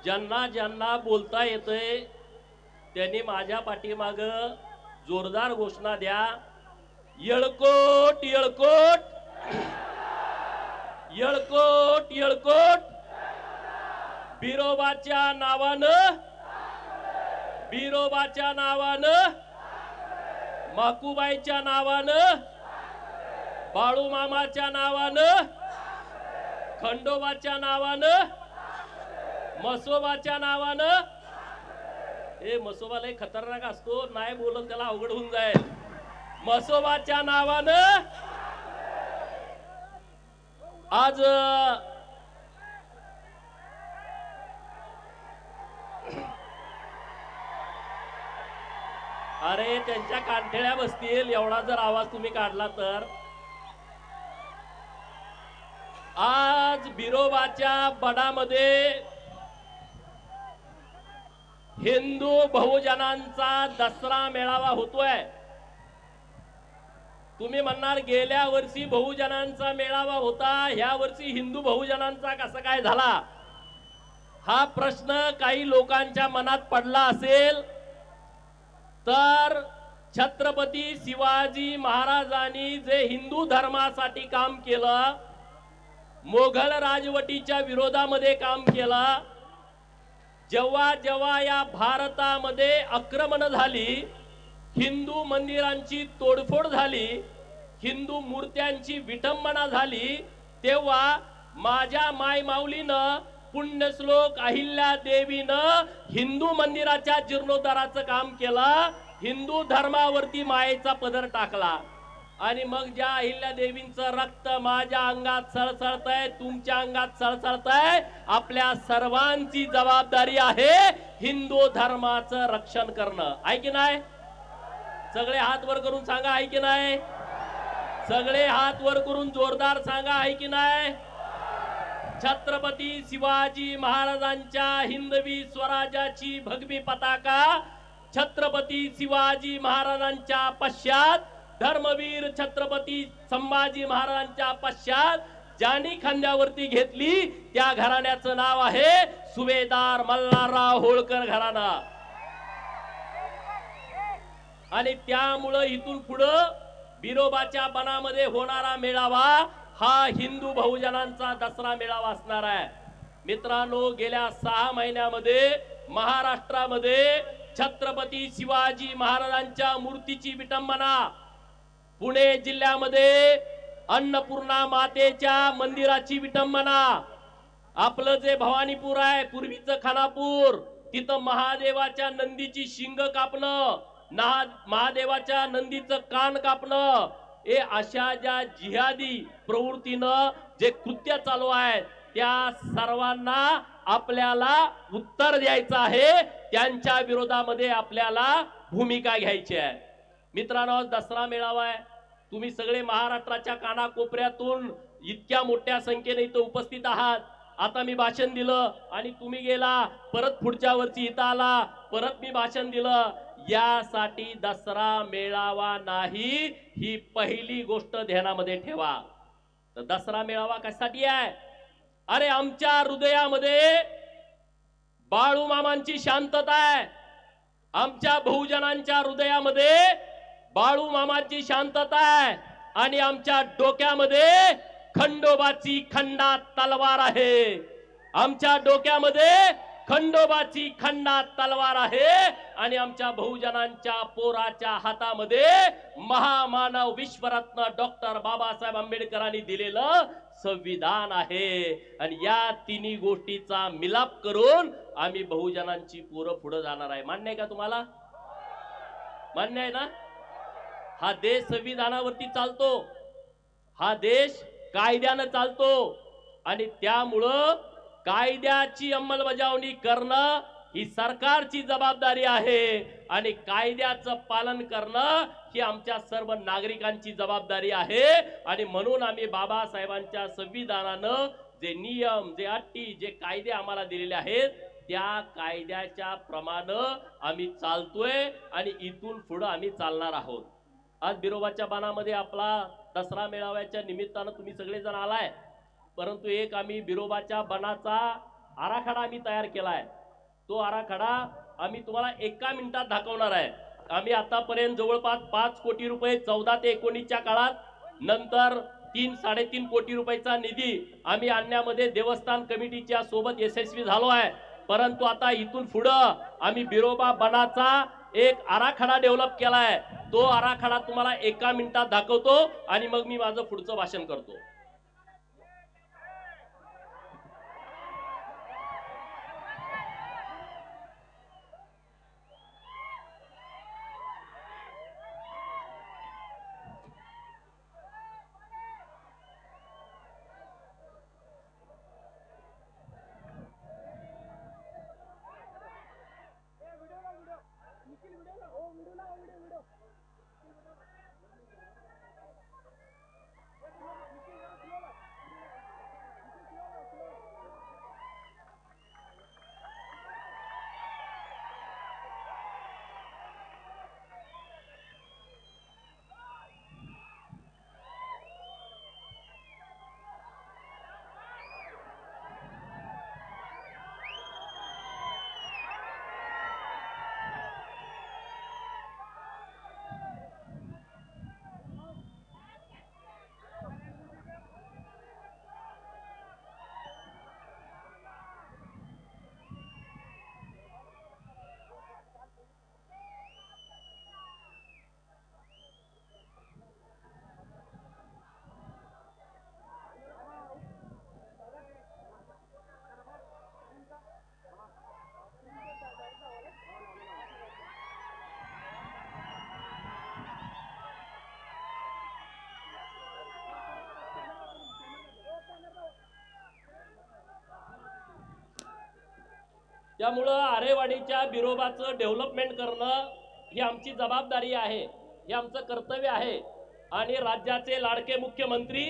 ज्यांना ज्यांना बोलता येतंय त्यांनी माझ्या पाठीमाग जोरदार घोषणा द्या। येळकोट येळकोट येळकोट येळकोट, बिरोबाच्या नावानं, बिरोबाच्या नावानं, माकुबाईच्या नावानं, बाळूमामाच्या नावानं, खंडोबाच्या नावानं, मसोबाच्या नावानं। हे मसोबा लय खतरनाक असतो, नाही बोलत त्याला अवघड होऊन जाईल। मसोबाच्या नावानं आज अरे त्यांच्या कानठळ्या बसतील एवढा जर आवाज तुम्ही काढला तर। आज बिरोबाच्या बडामध्ये हिंदू बहुजनांचा दसरा मेळावा होतोय। तुम्ही म्हणणार गेल्या वर्षी बहुजनांचा मेळावा होता, ह्या वर्षी हिंदू बहुजनांचा कसा काय झाला? हा प्रश्न काही लोकांच्या मनात पडला असेल तर छत्रपती शिवाजी महाराजांनी जे हिंदू धर्मासाठी काम केलं, मोगल राजवटीच्या विरोधामध्ये काम केलं, जेव्हा जेव्हा या भारतामध्ये आक्रमण झाली, हिंदू मंदिरांची तोडफोड झाली, हिंदू मूर्त्यांची विटंबना झाली, तेव्हा माझ्या माय माऊलीनं पुण्यश्लोक अहिल्या देवीनं हिंदू मंदिराच्या जीर्णोद्धाराचं काम केलं, हिंदू धर्मावरती मायेचा पदर टाकला। आणि मग ज्या अहिल्या देवींचं रक्त माझ्या अंगात सळसळतंय, तुमच्या अंगात सळसळतंय, आपल्या सर्वांची जबाबदारी आहे हिंदू धर्माचं रक्षण करणं, आहे की नाही? सगळे हात वर करून सांगा, आहे की नाही? सगळे हात वर करून जोरदार सांगा, आहे की नाही? छत्रपती शिवाजी महाराजांच्या हिंदवी स्वराज्याची भगवी पताका छत्रपती शिवाजी महाराजांच्या पश्चात, धर्मवीर छत्रपती संभाजी महाराजांच्या पश्चात ज्यांनी खांद्यावरती घेतली त्या घराण्याचं नाव आहे सुभेदार मल्हारराव होळकर घराणा। आणि त्यामुळे इथून पुढे बिरोबाच्या बनामध्ये होणारा मेळावा हा हिंदू बहुजनांचा दसरा मेळावा असणार आहे। मित्रांनो, गेल्या 6 महिन्यामध्ये महाराष्ट्रामध्ये छत्रपती शिवाजी महाराजांच्या मूर्तीची विटंबना, पुणे जिल्ह्यामध्ये अन्नपूर्णा मातेच्या मंदिराची विटंबना, आपलं जे भवानीपूर आहे पूर्वीचं खानापूर, तिथं महादेवाच्या नंदीची शिंग कापणं, महादेवाच्या नंदीचं कान कापणं, हे अशा ज्या जिहादी प्रवृत्तीनं जे कृत्य चालू आहे त्या सर्वांना आपल्याला उत्तर द्यायचं आहे, त्यांच्या विरोधामध्ये आपल्याला भूमिका घ्यायची आहे। मित्रांनो, दसरा मेळावा आहे, तुम्ही सगळे महाराष्ट्राच्या कानाकोपऱ्यातून इतक्या मोठ्या संख्येने इथं उपस्थित आहात। आता मी भाषण दिलं आणि तुम्ही गेला, परत पुढच्या वर्षी इथं आला, परत मी भाषण दिलं, यासाठी दसरा मेळावा नाही, ही पहिली गोष्ट ध्यानामध्ये ठेवा। तर दसरा मेळावा कशासाठी आहे? अरे आमच्या हृदयामध्ये बाळूमामांची शांतता आहे, आमच्या बहुजनांच्या हृदयामध्ये बाळूमामाची शांतता आहे, आणि आमच्या डोक्यामध्ये खंडोबाची खंडात तलवार आहे, आमच्या डोक्यामध्ये खंडोबाची खंडात तलवार आहे, आणि आमच्या बहुजनांच्या पोराच्या हातामध्ये महामानव विश्वरत्न डॉक्टर बाबासाहेब आंबेडकरांनी दिलेलं संविधान आहे। आणि या तिन्ही गोष्टीचा मिलाप करून आम्ही बहुजनांची पोरं पुढे जाणार आहे। मान्य आहे का तुम्हाला? मान्य आहे ना? हा देश संविधानावरती चालतो, हा देश कायद्याने चालतो, आणि त्यामुळं कायद्याची अंमलबजावणी करणं ही सरकारची जबाबदारी आहे, आणि कायद्याचं पालन करणं ही आमच्या सर्व नागरिकांची जबाबदारी आहे। आणि म्हणून आम्ही बाबासाहेबांच्या संविधानानं जे नियम, जे अटी, जे कायदे आम्हाला दिलेले आहेत त्या कायद्याच्या प्रमाणे आम्ही चालतोय, आणि इथून पुढे आम्ही चालणार आहोत। आज बिरोबाच्या बनामध्ये आपला दसरा मेळाव्याच्या निमित्तानं तुम्ही सगळेजण आलाय, परंतु एक आम्ही बिरोबाच्या बनाचा आराखडा आम्ही तयार केलाय, तो आराखडा आम्ही तुम्हाला एका मिनिटात दाखवणार आहे। आम्ही आतापर्यंत जवळपास 5 कोटी रुपये 14 ते 19च्या काळात, नंतर 3-3.5 कोटी रुपयाचा निधी आम्ही आणण्यामध्ये देवस्थान कमिटीच्या सोबत यशस्वी झालो आहे। परंतु आता इथून पुढं आम्ही बिरोबा बनाचा एक आराखडा डेव्हलप केलाय, तो आराखडा तुम्हाला एका मिनिटात दाखवतो आणि मग मी माझं पुढचं भाषण करतो। त्यामुळं आरेवाडीच्या बिरोबाचं डेव्हलपमेंट करणं ही आमची जबाबदारी आहे, हे आमचं कर्तव्य आहे। आणि राज्याचे लाडके मुख्यमंत्री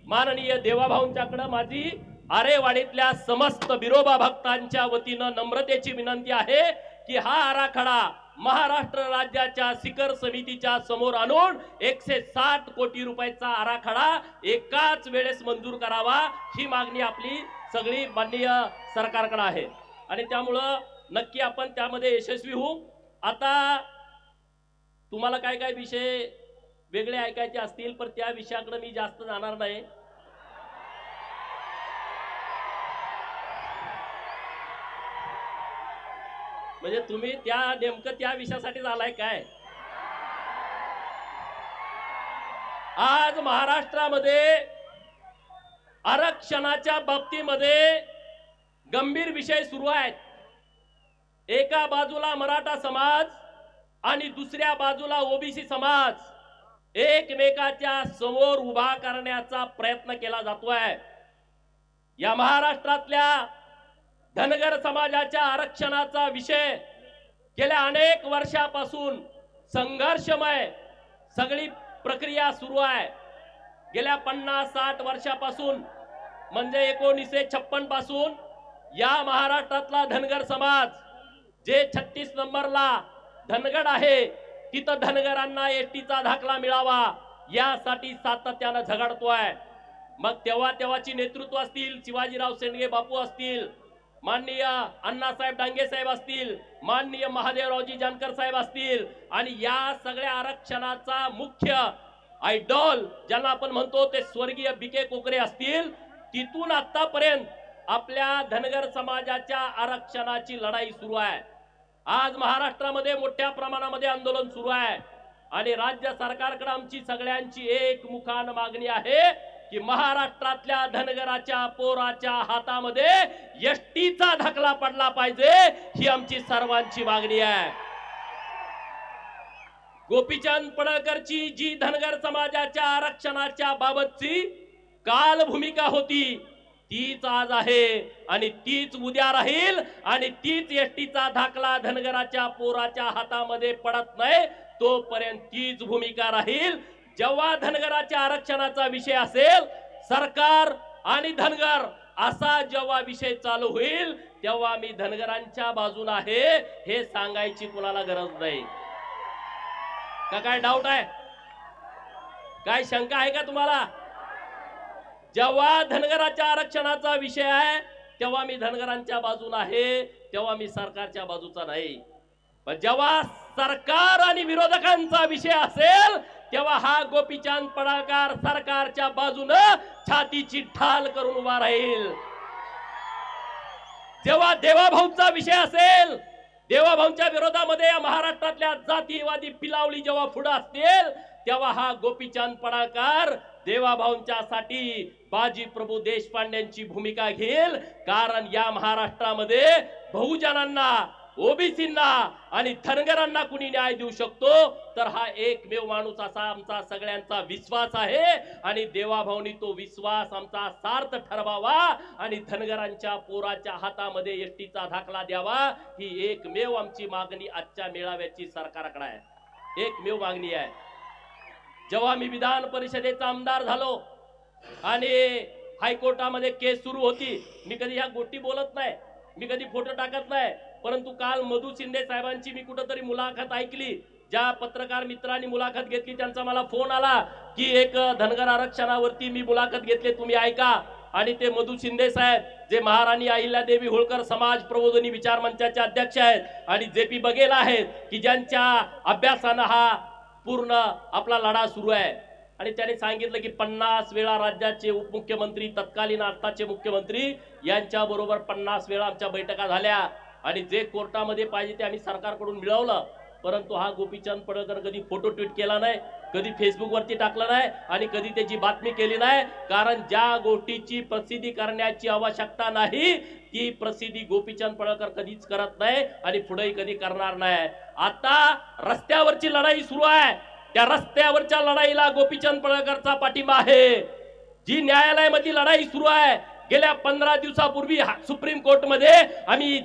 माननीय देवाभाऊंच्याकडे माझी आरेवाडीतल्या समस्त बिरोबा भक्तांच्या वतीनं नम्रतेची विनंती आहे की हा आराखडा महाराष्ट्र राज्याच्या शिखर समितीच्या समोर आणून 160 कोटी रुपयाचा आराखडा एकाच वेळेस मंजूर करावा, ही मागणी आपली सगळी माननीय सरकारकडे आहे। आणि त्यामुळं नक्की आपण त्यामध्ये यशस्वी होऊ। आता तुम्हाला काय काय विषय वेगळे ऐकायचे असतील पण त्या विषयाकडे मी जास्त जाणार नाही। म्हणजे तुम्ही नेमकं त्या विषयासाठी आलाय काय? आज महाराष्ट्रामध्ये आरक्षणाच्या बाबतीमध्ये गंभीर विषय सुरू आहेत। एका बाजूला मराठा समाज आणि दुसऱ्या बाजूला ओबीसी समाज एकमेकाच्या समोर उभा करण्याचा प्रयत्न केला जातोय। या महाराष्ट्रातल्या धनगर समाजाच्या आरक्षणाचा विषय गेल्या अनेक वर्षापासून संघर्षमय सगळी प्रक्रिया सुरू आहे। गेल्या 50-60 वर्षापासून म्हणजे 1956 पासून या महाराष्ट्रातला धनगर समाज जे 36 नंबरला धनगड आहे तिथं धनगरांना एसटीचा दाखला मिळावा यासाठी सातत्यानं झगडतोय। मग तेव्हाची नेतृत्व असतील, शिवाजीराव शेंडगे बापू असतील, माननीय अण्णासाहेब डांगे साहेब असतील, माननीय महादेवरावजी जानकर साहेब असतील, आणि या सगळ्या आरक्षणाचा मुख्य आयडॉल ज्यांना आपण म्हणतो ते स्वर्गीय बीके कोकरे असतील, तिथून आतापर्यंत आपल्या धनगर समाजाच्या आरक्षणाची लढाई सुरू आहे। आज महाराष्ट्रामध्ये मोठ्या प्रमाणामध्ये आंदोलन सुरू आहे आणि राज्य सरकारकडे आमची सगळ्यांची एकमुखान मागणी आहे की महाराष्ट्रातल्या धनगराच्या पोराच्या हातामध्ये एसटीचा दाखला पडला पाहिजे, ही आमची सर्वांची मागणी आहे। गोपीचंद पडळकरची जी धनगर समाजाच्या आरक्षणाच्या बाबतची काल भूमिका होती तीच आज आहे आणि तीच उद्या राहील आणि तीच एसटीचा दाखला धनगराच्या पोराच्या हातामध्ये पडत नाही तोपर्यंत तीच भूमिका राहील। जेव्हा धनगराच्या आरक्षणाचा विषय असेल, सरकार आणि धनगर असा जेव्हा विषय चालू होईल तेव्हा मी धनगरांच्या बाजूने आहे हे सांगायची कुणाला गरज नाही। का काय डाऊट आहे? काय शंका आहे का तुम्हाला? जेव्हा धनगराच्या आरक्षणाचा विषय आहे तेव्हा मी धनगरांच्या बाजूला आहे, तेव्हा मी सरकारच्या बाजूचा नाही. पण जेव्हा सरकार आणि विरोधकांचा विषय असेल तेव्हा हा गोपीचंद पडळकर सरकारच्या बाजूने छातीची ढाल करून उभा राहील. जेव्हा देवाभाऊचा विषय असेल, देवाभाऊंच्या विरोधामध्ये या महाराष्ट्रातल्या जातीवादी पिलावळी जेव्हा पुढे असतील तेव्हा हा गोपीचंद पडळकर देवाभाऊंच्यासाठी बाजी प्रभू देशपांड्यांची भूमिका घेईल. कारण या महाराष्ट्रामध्ये बहुजनांना, ओबीसींना आणि धनगरांना कुणी न्याय देऊ शकतो तर हा एकमेव माणूस असा आमचा सगळ्यांचा विश्वास आहे. आणि देवाभाऊंनी तो विश्वास आमचा सार्थ ठरवावा आणि धनगरांच्या पोराच्या हातामध्ये एसटीचा दाखला द्यावा, ही एकमेव आमची मागणी आजच्या मेळाव्याची सरकारकडे आहे. एकमेव मागणी आहे. जेव्हा मी विधान परिषदेचा आमदार झालो आणि हायकोर्टामध्ये केस सुरू होती, मी कधी ह्या गोष्टी बोलत नाही, मी कधी फोटो टाकत नाही, परंतु काल मधु शिंदे साहेबांची मी कुठेतरी मुलाखत ऐकली. ज्या पत्रकार मित्रांनी मुलाखत घेतली त्यांचा मला फोन आला की एक धनगर आरक्षणावरती मी मुलाखत घेतली, तुम्ही ऐका. आणि ते मधु शिंदे साहेब जे महाराणी अहिल्यादेवी होळकर समाज प्रबोधिनी विचार मंचाचे अध्यक्ष आहेत आणि JP बघेल आहेत की ज्यांच्या अभ्यासानं हा पूर्ण आपला लढा सुरू आहे. आणि त्यांनी सांगितलं की 50 वेळा राज्याचे उपमुख्यमंत्री, तत्कालीन आताचे मुख्यमंत्री यांच्या बरोबर 50 वेळा आमच्या बैठका झाल्या आणि जे कोर्टामध्ये पाहिजे ते आम्ही सरकारकडून मिळवलं. परंतु हा गोपीचंद पडळकर कधी फोटो ट्विट केला नाही, कधी फेसबुक वरती टाकला नाही आणि कधी त्याची बातमी केली नाही. कारण ज्या गोष्टीची प्रसिद्धी करण्याची आवश्यकता नाही ती प्रसिद्धी गोपीचंद पडळकर कधीच करत नाही आणि पुढेही कधी करणार नाही. आता रस्त्यावरची लढाई सुरू आहे, त्या रस्त्यावरच्या लढाईला गोपीचंद पडळकरचा पाठिंबा आहे. जी न्यायालयामध्ये लढाई सुरू आहे, गेल्या 15 दिवसापूर्वी सुप्रीम कोर्टमध्ये आम्ही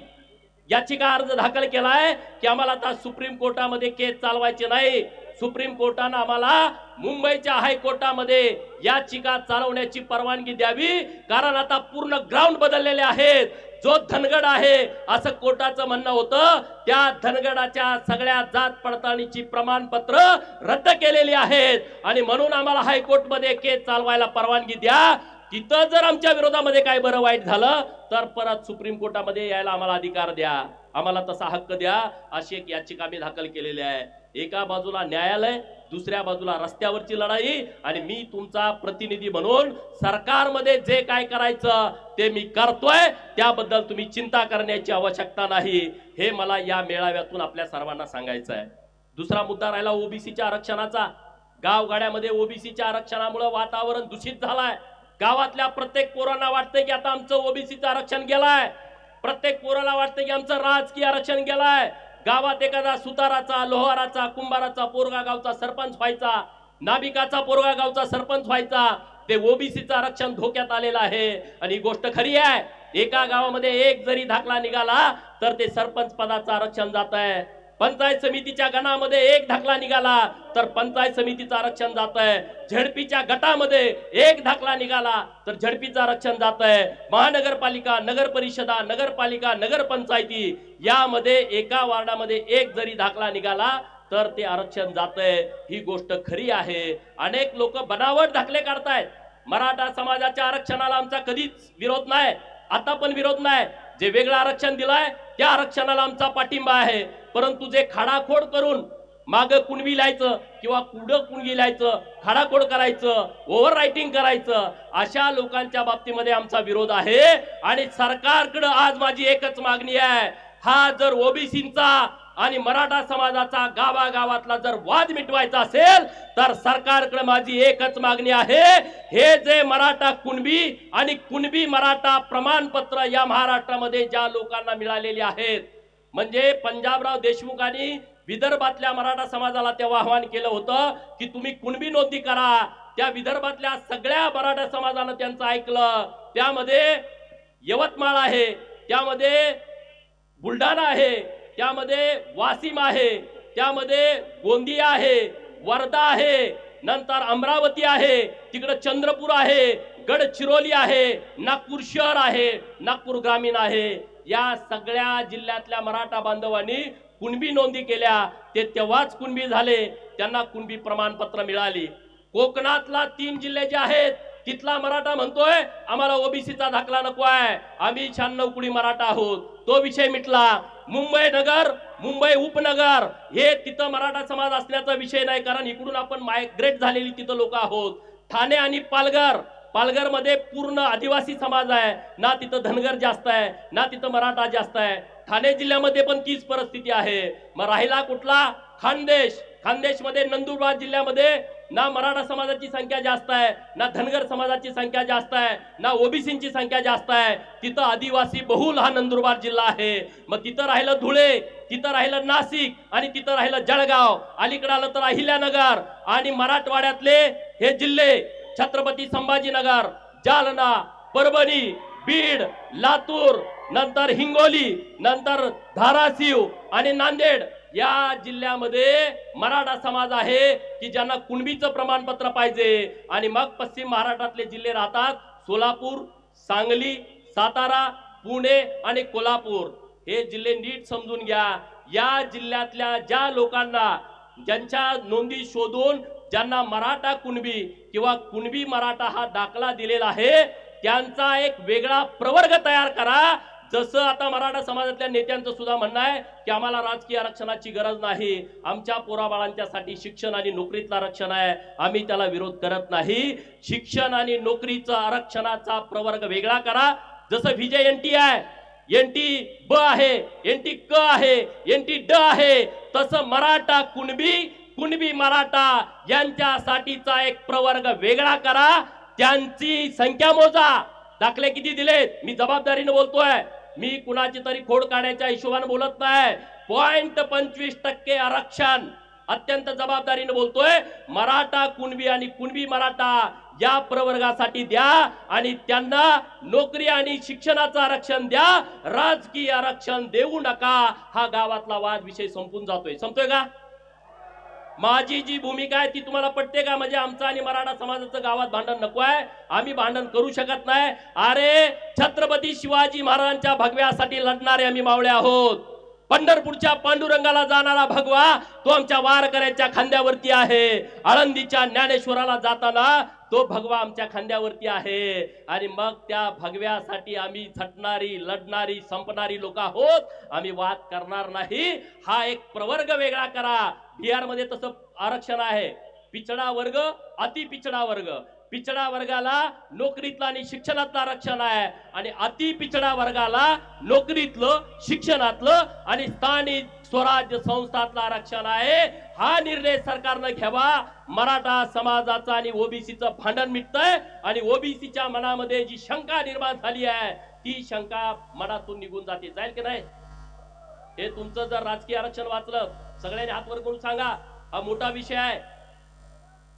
याचिका अर्ज दाखल केलाय की आम्हाला आता सुप्रीम कोर्टामध्ये केस चालवायचे नाही. सुप्रीम कोर्टाने आम्हाला मुंबईच्या हायकोर्टामध्ये याचिका चालवण्याची परवानगी द्यावी. कारण आता पूर्ण ग्राउंड बदललेले आहेत. जो धनगड आहे असं कोर्टाचं म्हणणं होतं, त्या धनगडाच्या सगळ्या जात पडताळणीची प्रमाणपत्र रद्द केलेली आहेत आणि म्हणून आम्हाला हायकोर्टमध्ये केस चालवायला परवानगी द्या. तिथं जर आमच्या विरोधामध्ये काय बरं वाईट झालं तर परत सुप्रीम कोर्टामध्ये यायला आम्हाला अधिकार द्या, आम्हाला तसा हक्क द्या, अशी एक याचिका मी दाखल केलेली आहे. एका बाजूला न्यायालय, दुसऱ्या बाजूला रस्त्यावरची लढाई आणि मी तुमचा प्रतिनिधी म्हणून सरकारमध्ये जे काय करायचं ते मी करतोय, त्याबद्दल तुम्ही चिंता करण्याची आवश्यकता नाही, हे मला या मेळाव्यातून आपल्या सर्वांना सांगायचं आहे. दुसरा मुद्दा राहिला ओबीसीच्या आरक्षणाचा. गावगाड्यामध्ये ओबीसीच्या आरक्षणामुळे वातावरण दूषित झालंय. गावातल्या प्रत्येक पोरांना वाटतंय की आता आमचं ओबीसीचं आरक्षण गेलाय, प्रत्येक पोराला वाटतंय की आमचं राजकीय आरक्षण गेलाय. गावात एखादा सुताराचा, लोहाराचा, कुंभाराचा पोरगा गावचा सरपंच व्हायचा, नाभिकाचा पोरगा गावचा सरपंच व्हायचा, ते ओबीसीचं आरक्षण धोक्यात आलेलं आहे. आणि ही गोष्ट खरी आहे. एका गावामध्ये एक जरी दाखला निघाला तर ते सरपंच पदाचं आरक्षण जात आहे. पंचायत समितीच्या गणामध्ये एक दाखला निघाला तर पंचायत समितीचं आरक्षण जात आहे. झडपीच्या गटामध्ये एक दाखला निघाला तर झडपीचं आरक्षण जात आहे. महानगरपालिका, नगर परिषदा, नगरपालिका, नगरपंचायती यामध्ये एका वार्डामध्ये एक जरी दाखला निघाला तर ते आरक्षण जातंय. ही गोष्ट खरी आहे. अनेक लोक बनावट दाखले काढतायत. मराठा समाजाच्या आरक्षणाला आमचा कधीच विरोध नाही, आता पण विरोध नाही. जे वेगळं आरक्षण दिलंय त्या आरक्षणाला आमचा पाठिंबा आहे. परंतु जे खाडाखोड करून माग कुणबी लिहायचं किंवा कुडं कुणगी लिहायचं, खाडाखोड करायचं, ओव्हर रायटिंग करायचं, अशा लोकांच्या बाबतीमध्ये आमचा विरोध आहे. आणि सरकारकडे आज माझी एकच मागणी आहे, हा जर ओबीसींचा आणि मराठा समाजाचा गावागावातला जर वाद मिटवायचा असेल तर सरकारकडे माझी एकच मागणी आहे, हे जे मराठा कुणबी आणि कुणबी मराठा प्रमाणपत्र या महाराष्ट्रामध्ये ज्या लोकांना मिळालेली आहेत, म्हणजे पंजाबराव देशमुखांनी विदर्भातल्या मराठा समाजाला तेव्हा आवाहन केलं होतं की तुम्ही कुणबी नोंदणी करा. त्या विदर्भातल्या सगळ्या मराठा समाजानं त्यांचं ऐकलं. त्यामध्ये यवतमाळ आहे, त्यामध्ये बुलढाणा आहे, त्यामध्ये वाशिम आहे, त्यामध्ये गोंदिया आहे, वर्धा आहे, नंतर अमरावती आहे, तिकडे चंद्रपूर आहे, गडचिरोली आहे, नागपूर शहर आहे, नागपूर ग्रामीण आहे. या सगळ्या जिल्ह्यातल्या मराठा बांधवांनी कुणबी नोंदी केल्या. ते तेव्हाच कुणबी झाले, त्यांना कुणबी प्रमाणपत्र मिळाली. कोकणातला 3 जिल्हे जे आहेत तिथला मराठा म्हणतोय आम्हाला ओबीसीचा दाखला नको आहे, आम्ही 96 कुडी मराठा आहोत, तो विषय मिटला. मुंबई नगर, मुंबई उपनगर हे तिथं मराठा समाज असण्याचा विषय नाही, कारण इकडून आपण मायग्रेट झालेली तिथं लोक आहोत. ठाणे आणि पालघर मध्ये पूर्ण आदिवासी समाज आहे ना, तिथं धनगर जास्त आहे ना तिथं मराठा जास्त आहे. ठाणे जिल्ह्यामध्ये पण तीच परिस्थिती आहे. मग राहिला कुठला खानदेश मध्ये नंदुरबार जिल्ह्यामध्ये ना मराठा समाजाची संख्या जास्त आहे ना धनगर समाजाची संख्या जास्त आहे ना ओबीसीची संख्या जास्त आहे. तिथं आदिवासी बहुल हा नंदुरबार जिल्हा आहे. मग तिथं राहिलं धुळे, तिथं राहिलं नाशिक आणि तिथं राहिलं जळगाव. अलीकडे आलं तर अहिल्यानगर आणि मराठवाड्यातले हे जिल्हे छत्रपती संभाजीनगर, जालना, परभणी, बीड, लातूर, नंतर हिंगोली, नंतर धाराशिव आणि नांदेड या जिल्ह्यामध्ये मराठा समाज आहे की ज्यांना कुणबीचं प्रमाणपत्र पाहिजे. आणि मग पश्चिम महाराष्ट्रातले जिल्हे राहतात सोलापूर, सांगली, सातारा, पुणे आणि कोल्हापूर. हे जिल्हे नीट समजून घ्या. या जिल्ह्यातल्या ज्या लोकांना ज्यांच्या नोंदी शोधून ज्यांना मराठा कुणबी किंवा कुणबी मराठा हा दाखला दिलेला आहे त्यांचा एक वेगळा प्रवर्ग तयार करा. जसं आता मराठा समाजातल्या नेत्यांचं सुद्धा म्हणणं आहे की आम्हाला राजकीय आरक्षणाची गरज नाही, आमच्या पोराबाळांच्यासाठी शिक्षण आणि नोकरीतलं आरक्षण आहे, आम्ही त्याला विरोध करत नाही. शिक्षण आणि नोकरीचं आरक्षणाचा प्रवर्ग वेगळा करा. जसं विजय एनटी आहे, एनटी ब आहे, एनटी क आहे, एनटी ड आहे, तसं मराठा कुणबी मराठा यांच्यासाठीचा एक प्रवर्ग वेगळा करा. त्यांची संख्या मोजा. दाखले किती दिलेत मी जबाबदारीने बोलतोय, मी कुणाची तरी खोड काढायच्या हिशोबाने बोलत नाही. 0.25% आरक्षण अत्यंत जबाबदारीने बोलतोय. मराठा कुणबी आणि कुणबी मराठा या प्रवर्गासाठी द्या आणि त्यांना नोकरी आणि शिक्षणाचं आरक्षण द्या, राजकीय आरक्षण देऊ नका. हा गावातला वाद विषय संपून जातोय. संपतोय का? माझी जी भूमिका आहे ती तुम्हाला पटते का? म्हणजे आमचं आणि मराठा समाजाचं गावात भांडण नको आहे, आम्ही भांडण करू शकत नाही. अरे छत्रपती शिवाजी महाराजांच्या भगव्यासाठी लढणारे आम्ही मावळे आहोत. पंढरपूरच्या पांडुरंगाला जाणारा भगवा तो आमच्या वारकऱ्यांच्या खांद्यावरती आहे. आळंदीच्या ज्ञानेश्वराला जाताना तो भगवा आमच्या खांद्यावरती आहे. आणि मग त्या भगव्यासाठी आम्ही झटणारी, लढणारी, संपणारी लोक आहोत. आम्ही वाद करणार नाही. हा एक प्रवर्ग वेगळा करा. बिहार मध्ये तसं आरक्षण आहे. पिछडा वर्ग, अति पिछडा वर्ग. पिछडा वर्गाला नोकरीतलं आणि शिक्षणातलं आरक्षण आहे आणि अति पिछडा वर्गाला नोकरीतलं, शिक्षणातलं आणि स्थानिक स्वराज्य संस्थातलं आरक्षण आहे. हा निर्णय सरकारनं घ्यावा. मराठा समाजाचा आणि ओबीसीचं भांडण मिटतंय आणि ओबीसीच्या मनामध्ये जी शंका निर्माण झाली आहे ती शंका मनातून निघून जाते. जाईल की नाही? हे तुमचं जर राजकीय आरक्षण वाचलं, सगळ्यांनी हात वर करून सांगा हा मोठा विषय आहे.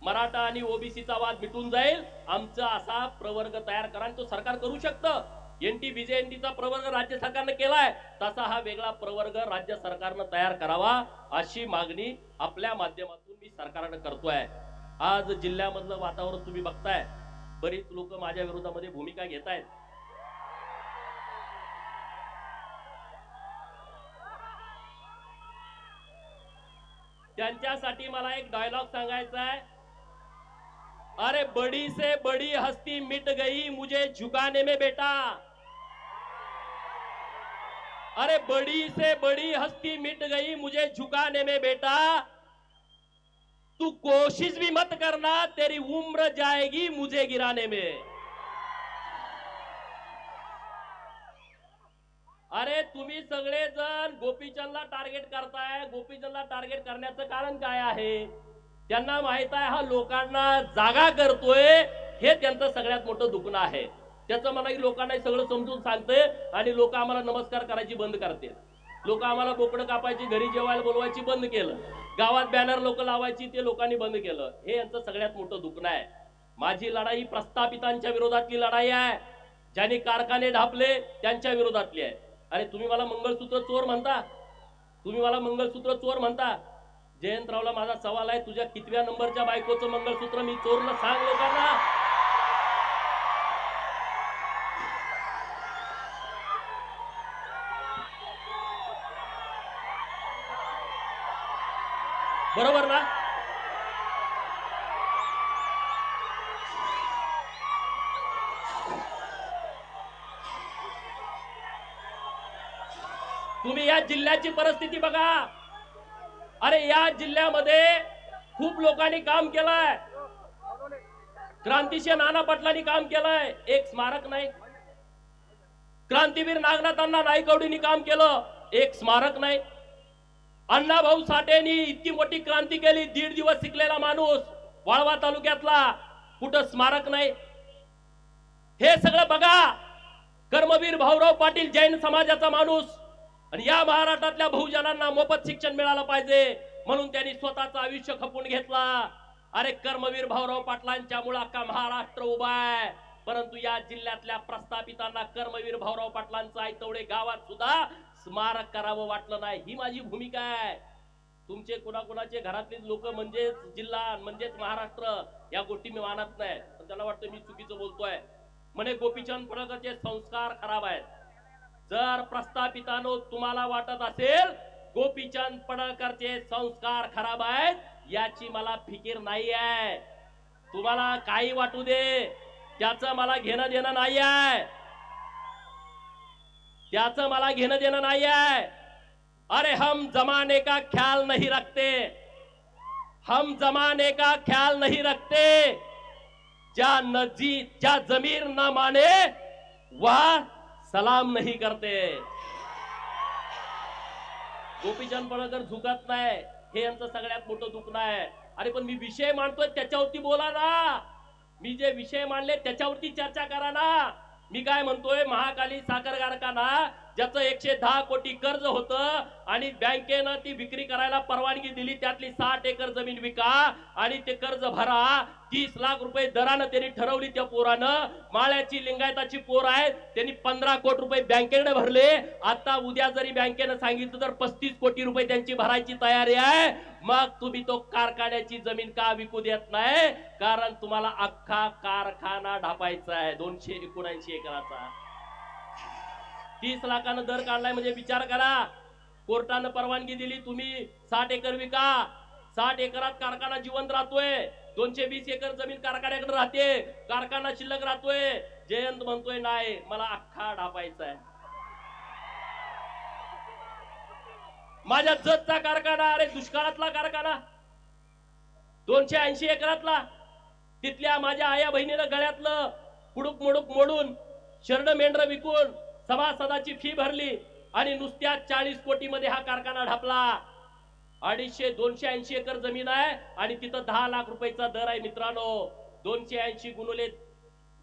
मराठा आणि ओबीसीचा वाद मिटून जाईल. आमचा असा प्रवर्ग तयार करा. तो सरकार करू शकतं. एनटी विजय एनटीचा प्रवर्ग राज्य सरकारने केलाय, तसा हा वेगळा प्रवर्ग राज्य सरकारने तयार करावा अशी मागणी आपल्या माध्यमातून मी सरकारने करतोय. आज जिल्ह्यामधलं वातावरण तुम्ही बघताय, बरीच लोक माझ्या विरोधामध्ये भूमिका घेत आहेत. त्यांच्यासाठी मला एक डायलॉग सांगायचा आहे. अरे बड़ी से बड़ी हस्ती मिट गई मुझे झुकाने में बेटा. अरे बड़ी से बड़ी हस्ती मिट गई मुझे झुकाने में बेटा. तू कोशिश भी मत करना, तेरी उम्र जाएगी मुझे गिराने में. अरे तुम्ही सगळेजण गोपीचंदला टार्गेट करताय. गोपीचंदला टार्गेट करण्याचं कारण काय आहे? त्यांना माहित आहे हा लोकांना जागा करतोय, हे त्यांचं सगळ्यात मोठं दुखणं आहे. त्याचं मला लोकांना सगळं समजून सांगते आणि लोक आम्हाला नमस्कार करायची बंद करते. लोक आम्हाला बोकडं कापायची, घरी जेवायला बोलवायची बंद केलं. गावात बॅनर लोक लावायची ते लोकांनी बंद केलं. हे यांचं सगळ्यात मोठं दुखणं आहे. माझी लढाई प्रस्थापितांच्या विरोधातली लढाई आहे. ज्यांनी कारखाने ढापले त्यांच्या विरोधातली आहे. अरे तुम्ही मला मंगळसूत्र चोर म्हणता, तुम्ही मला मंगळसूत्र चोर म्हणता. जयंतरावला माझा सवाल आहे, तुझ्या कितव्या नंबरच्या बायकोचं मंगळसूत्र मी चोरलं सांग लोकांना. बरोबर ना? तुम्ही या जिल्ह्याची परिस्थिती बघा. अरे या जिल्ह्यामध्ये खूप लोकांनी काम केलंय. क्रांतिशील नाना पाटलांनी काम केलंय, एक स्मारक नाही. क्रांतीवीर नागनाथांना नाईकवडींनी काम केलं, एक स्मारक नाही. अण्णाभाऊ साठेंनी इतकी मोठी क्रांती केली, 1.5 दिवस शिकलेला माणूस वाळवा तालुक्यातला, कुठं स्मारक नाही. हे सगळं बघा. कर्मवीर भाऊराव पाटील जैन समाजाचा माणूस, आणि या महाराष्ट्रातल्या बहुजनांना मोफत शिक्षण मिळालं पाहिजे म्हणून त्यांनी स्वतःचं आयुष्य खपून घेतला. अरे कर्मवीर भाऊराव पाटलांच्या मुळे अख्खा महाराष्ट्र उभा आहे. परंतु या जिल्ह्यातल्या प्रस्थापितांना कर्मवीर भाऊराव पाटलांचं आयतवडे गावात सुद्धा स्मारक करावं वाटलं नाही. ही माझी भूमिका आहे. तुमचे कुणाकुणाचे घरातले लोक म्हणजेच जिल्हा म्हणजेच महाराष्ट्र या गोष्टी मी मानत नाही, पण त्याला वाटतं मी चुकीचं बोलतोय. म्हणे गोपीचंद पडळकरचे संस्कार खराब आहेत. जर प्रस्थापितांनो तुम्हाला वाटत असेल गोपीचंद पडळकरचे संस्कार खराब आहेत, याची मला फिकीर नाही आहे. तुम्हाला काही वाटू दे, त्याचं मला घेणं देणं नाही आहे. त्याचं मला घेणं देणं नाही आहे. अरे हम जमाने का ख्याल नहीं रखते, हम जमाने का ख्याल नहीं रखते. क्या जमीर न माने वह सलाम नहीं करते. गोपीचंद पडळकर झुकत नाही, हे यांचं सगळ्यात मोठं दुःख नाही. अरे पण मी विषय मांडतोय त्याच्यावरती बोला ना. मी जे विषय मांडले त्याच्यावरती चर्चा करा ना. मी काय म्हणतोय, महाकाली साखर कारखाना ज्याचं 110 कोटी कर्ज होतं आणि बँकेनं ती विक्री करायला परवानगी दिली, त्यातली 60 एकर जमीन विका आणि ते कर्ज भरा. 30 लाख रुपये दरानं त्यांनी ठरवली. त्या पोरानं, माळ्याची लिंगायताची पोर आहे, त्यांनी 15 कोटी रुपये बँकेकडे भरले. आता उद्या जरी बँकेनं सांगितलं तर 35 कोटी रुपये त्यांची भरायची तयारी आहे. मग तुम्ही तो कारखान्याची जमीन का विकू देत नाही? कारण तुम्हाला अख्खा कारखाना ढापायचा आहे 279 एकराचा. 30 लाखानं दर काढलाय म्हणजे विचार करा. कोर्टानं परवानगी दिली, तुम्ही 60 एकर विका. 60 एकरात कारखाना जिवंत राहतोय. 220 एकर जमीन कारखान्याकडे राहते, कारखाना शिल्लक राहतोय. जयंत म्हणतोय नाही, मला अख्खा ढापायचा आहे. माझ्या जतचा कारखाना, अरे दुष्काळातला कारखाना 280 एकरातला, तिथल्या माझ्या आया बहिणीनं गळ्यातलं पुडूक मुडूक मोडून शर्ड मेंढर विकून सभासदाची फी भरली आणि नुसत्या 40 कोटी मध्ये हा कारखाना ढापला. 280 एकर जमीन आहे आणि तिथं 10 लाख रुपयाचा दर आहे. मित्रांनो, 280 गुणुले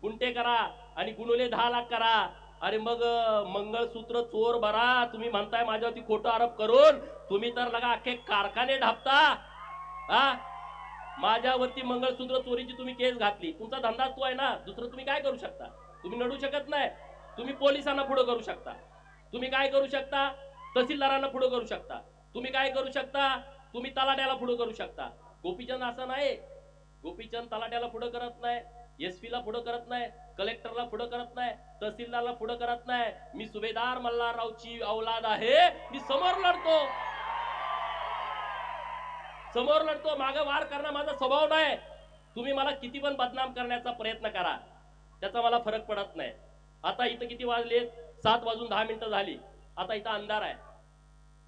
गुंठे करा आणि गुणुले 10 लाख करा. अरे मग मंगळसूत्र चोर भरा. तुम्ही म्हणताय माझ्यावरती खोटा आरोप करून, तुम्ही तर लगा अख्खे कारखाने ढापता. हा, माझ्यावरती मंगळसूत्र चोरीची तुम्ही केस घातली, तुमचा धंदा तो आहे ना. दुसरं तुम्ही काय करू शकता? तुम्ही नडू शकत नाही. तुम्ही पोलिसांना पुढे करू शकता. तुम्ही काय करू शकता? तहसीलदारांना पुढे करू शकता. तुम्ही काय करू शकता? तुम्ही तलाट्याला पुढे करू शकता. गोपीचंद असं नाही. गोपीचंद तलाट्याला पुढे करत नाही, एसपी ला पुढे करत नाही, कलेक्टरला पुढे करत नाही, तहसीलदारला पुढे करत नाही. मी सुभेदार मल्हाररावची औलाद आहे. मी समोर लढतो, समोर लढतो. मागे वार करणं माझा स्वभाव नाही. तुम्ही मला किती पण बदनाम करण्याचा प्रयत्न करा, त्याचा मला फरक पडत नाही. आता इथं किती वाजले? 7:10 झाली. आता इथं अंधार आहे.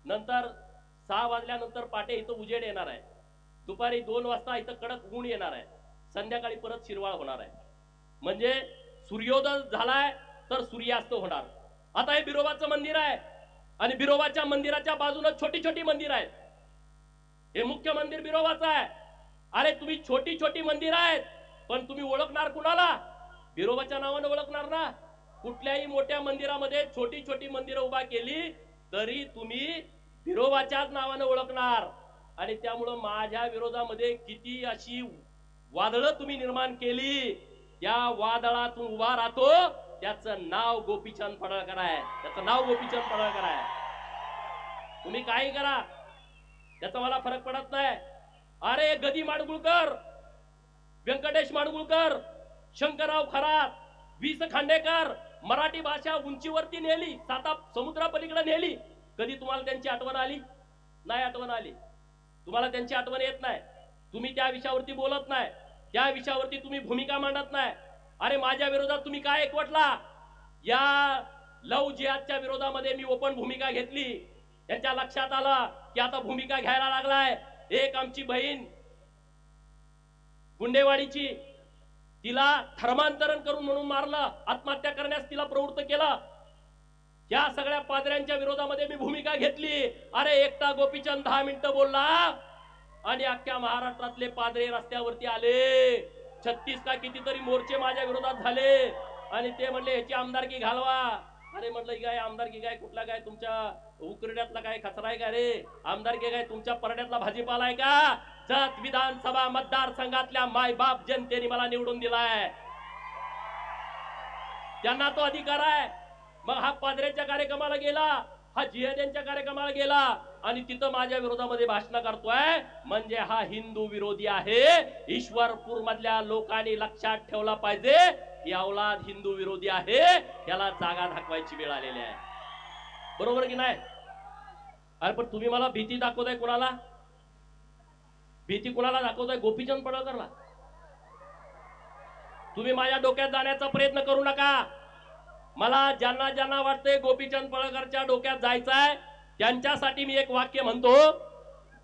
नंतर 6 वाजल्यानंतर पाटे इथं उजेड येणार आहे. दुपारी 2 वाजता इथं कडक ऊन येणार आहे. संध्याकाळी परत शिरवाळ होणार आहे. म्हणजे सूर्योदय झालाय तर सूर्यास्त होणार. आता हे बिरोबाचं मंदिर आहे आणि बिरोबाच्या मंदिराच्या बाजूला छोटी छोटी मंदिर आहेत. हे मुख्य मंदिर बिरोबाचं आहे. अरे तुम्ही छोटी छोटी मंदिर आहेत, पण तुम्ही ओळखणार कुणाला? बिरोबाच्या नावाने ओळखणार ना. कुठल्याही मोठ्या मंदिरामध्ये छोटी छोटी मंदिरं उभा केली तरी तुम्ही बिरोबाच्याच नावाने ओळखणार. आणि त्यामुळं माझ्या विरोधामध्ये किती अशी वादळं तुम्ही निर्माण केली, त्या वादळातून उभा राहतो. त्याचं नाव गोपीचंद पडळकर आहे. त्याचं नाव गोपीचंद पडळकर आहे. तुम्ही काही करा, त्याचा मला फरक पडत नाही. अरे गदी माडगुळकर, व्यंकटेश माडगुळकर, शंकरराव खरात, वीस खांडेकर मराठी भाषा उंचीवरती नेली, 7 समुद्रापलीकडे नेली. कधी तुम्हाला त्यांची आठवण आली? नाही आठवण आली. तुम्हाला त्यांची आठवण येत नाही. तुम्ही त्या विषयावरती बोलत नाही, त्या विषयावरती तुम्ही भूमिका मांडत नाही. अरे माझ्या विरोधात तुम्ही काय एकवटला? या लव जिहादच्या विरोधामध्ये मी ओपन भूमिका घेतली. त्यांच्या लक्षात आलं की आता भूमिका घ्यायला लागलाय. एक आमची बहीण गुंडेवाडीची, तिला धर्मांतरण करून म्हणून मारलं, आत्महत्या करण्यास तिला प्रवृत्त केलं. या सगळ्या पादऱ्यांच्या विरोधामध्ये मी भूमिका घेतली. अरे एकटा गोपीचंद 10 मिनिटं बोलला आणि अख्ख्या महाराष्ट्रातले पादरे रस्त्यावरती आले. 36 का कितीतरी मोर्चे माझ्या विरोधात झाले आणि ते म्हणले ह्याची आमदारकी घालवा. अरे म्हटलं काय आमदारकी काय, कुठला काय तुमच्या उकरड्यातला काय कचरा आहे का रे? आमदारकी काय तुमच्या परड्यातला भाजीपाला आहे का? जत विधानसभा मतदारसंघातल्या मायबाप जनतेने मला निवडून दिलाय, त्यांना तो अधिकार आहे. मग हा पादरेच्या कार्यक्रमाला गेला, हा जिहाद्यांच्या कार्यक्रमाला गेला आणि तिथं माझ्या विरोधामध्ये भाषण करतोय, म्हणजे हा हिंदू विरोधी आहे. ईश्वरपूर मधल्या लोकांनी लक्षात ठेवला पाहिजे की औलाद हिंदू विरोधी आहे, त्याला जागा दाखवायची वेळ आलेली आहे. बरोबर की नाही? अरे पण तुम्ही मला भीती दाखवताय. कुणाला भीती, कुणाला दाखवताय? गोपीचंद पडळकरला. तुम्ही माझ्या डोक्यात जाण्याचा प्रयत्न करू नका. मला ज्यांना ज्यांना वाटतंय गोपीचंद पडळकरच्या डोक्यात जायचंय त्यांच्यासाठी मी एक वाक्य म्हणतो,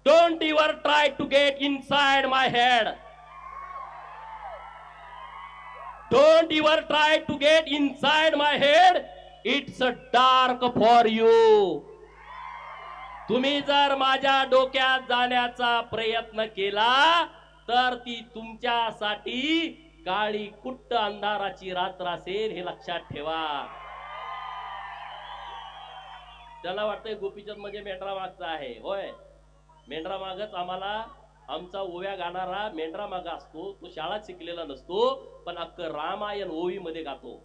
don't ever try to get inside my head. Don't ever try to get inside my head, it's a dark for you. तुम्ही जर माझ्या डोक्यात जाण्याचा प्रयत्न केला तर ती तुमच्यासाठी काळी कुट्ट अंधाराची रात्र असेल, हे लक्षात ठेवा. त्याला वाटतंय गोपीचंद म्हणजे मेंढरा मागचा आहे. होय, मेंढरा मागच आम्हाला, आमचा ओव्या गाणारा मेंढरा मागा असतो. तो शाळा शिकलेला नसतो, पण अख्ख रामायण ओवी मध्ये गातो.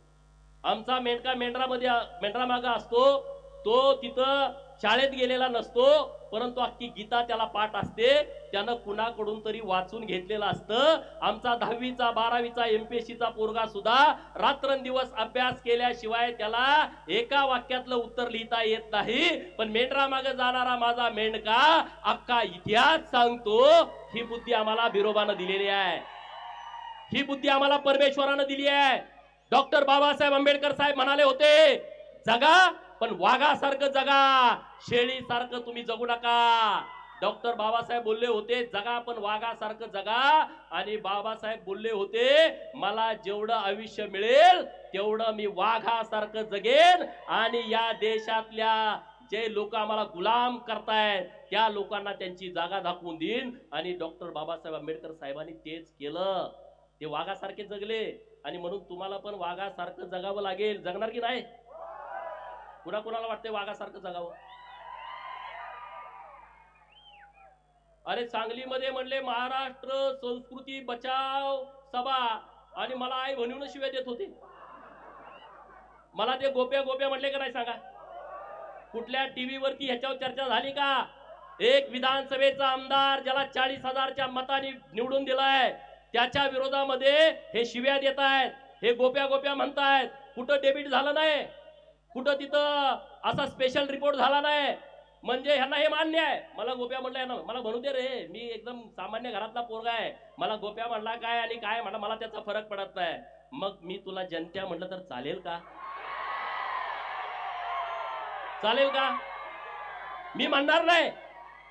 आमचा मेंढका मेंढरा मागा असतो. तो तिथं शाळेत गेलेला नसतो, परंतु अख्खी गीता त्याला पाठ असते. त्यानं कुणाकडून तरी वाचून घेतलेलं असतं. आमचा 10वीचा 12वीचा MPSCचा पोरगा सुद्धा रात्रंदिवस अभ्यास केल्याशिवाय त्याला एका वाक्यातलं उत्तर लिहिता येत नाही. पण मेंढरा मागे जाणारा माझा मेंढका अख्खा इतिहास सांगतो. ही बुद्धी आम्हाला बिरोबानं दिलेली आहे, ही बुद्धी आम्हाला परमेश्वरानं दिली आहे. डॉक्टर बाबासाहेब आंबेडकर साहेब म्हणाले होते, जगा पण वाघासारखं जगा, शेळीसारखं तुम्ही जगू नका. डॉक्टर बाबासाहेब बोलले होते, जगा पण वाघासारखं जगा. आणि बाबासाहेब बोलले होते, मला जेवढं आयुष्य मिळेल तेवढं मी वाघासारखं जगेन आणि या देशातल्या जे लोक आम्हाला गुलाम करतायत त्या लोकांना त्यांची जागा दाखवून देईन. आणि डॉक्टर बाबासाहेब आंबेडकर साहेबांनी तेच केलं. ते वाघासारखे जगले आणि म्हणून तुम्हाला पण वाघासारखं जगावं लागेल. जगणार की नाही? कुणाला वाटतंय वाघासारखं जगावं? अरे सांगलीमध्ये म्हणले महाराष्ट्र संस्कृती बचाव सभा आणि मला आई म्हणून शिव्या देत होते. मला ते गोप्या गोप्या म्हणले का नाही सांगा? कुठल्या टीव्हीवरती ह्याच्यावर चर्चा झाली का? एक विधानसभेचा आमदार ज्याला 40,000च्या मतांनी निवडून दिलाय त्याच्या विरोधामध्ये हे शिव्या देत आहेत, हे गोप्या गोप्या म्हणतायत. कुठं डेबिट झालं नाही, कुठं तिथं असा स्पेशल रिपोर्ट झाला नाही. म्हणजे ह्यांना हे मान्य आहे. मला गोप्या म्हणलाय ना, मला म्हणू दे रे, मी एकदम सामान्य घरातला पोरगा आहे. मला गोप्या म्हणला काय आणि काय म्हणा मला त्याचा फरक पडत नाही. मग मी तुला जनत्या म्हटलं तर चालेल का? चालेल का? मी म्हणणार नाही,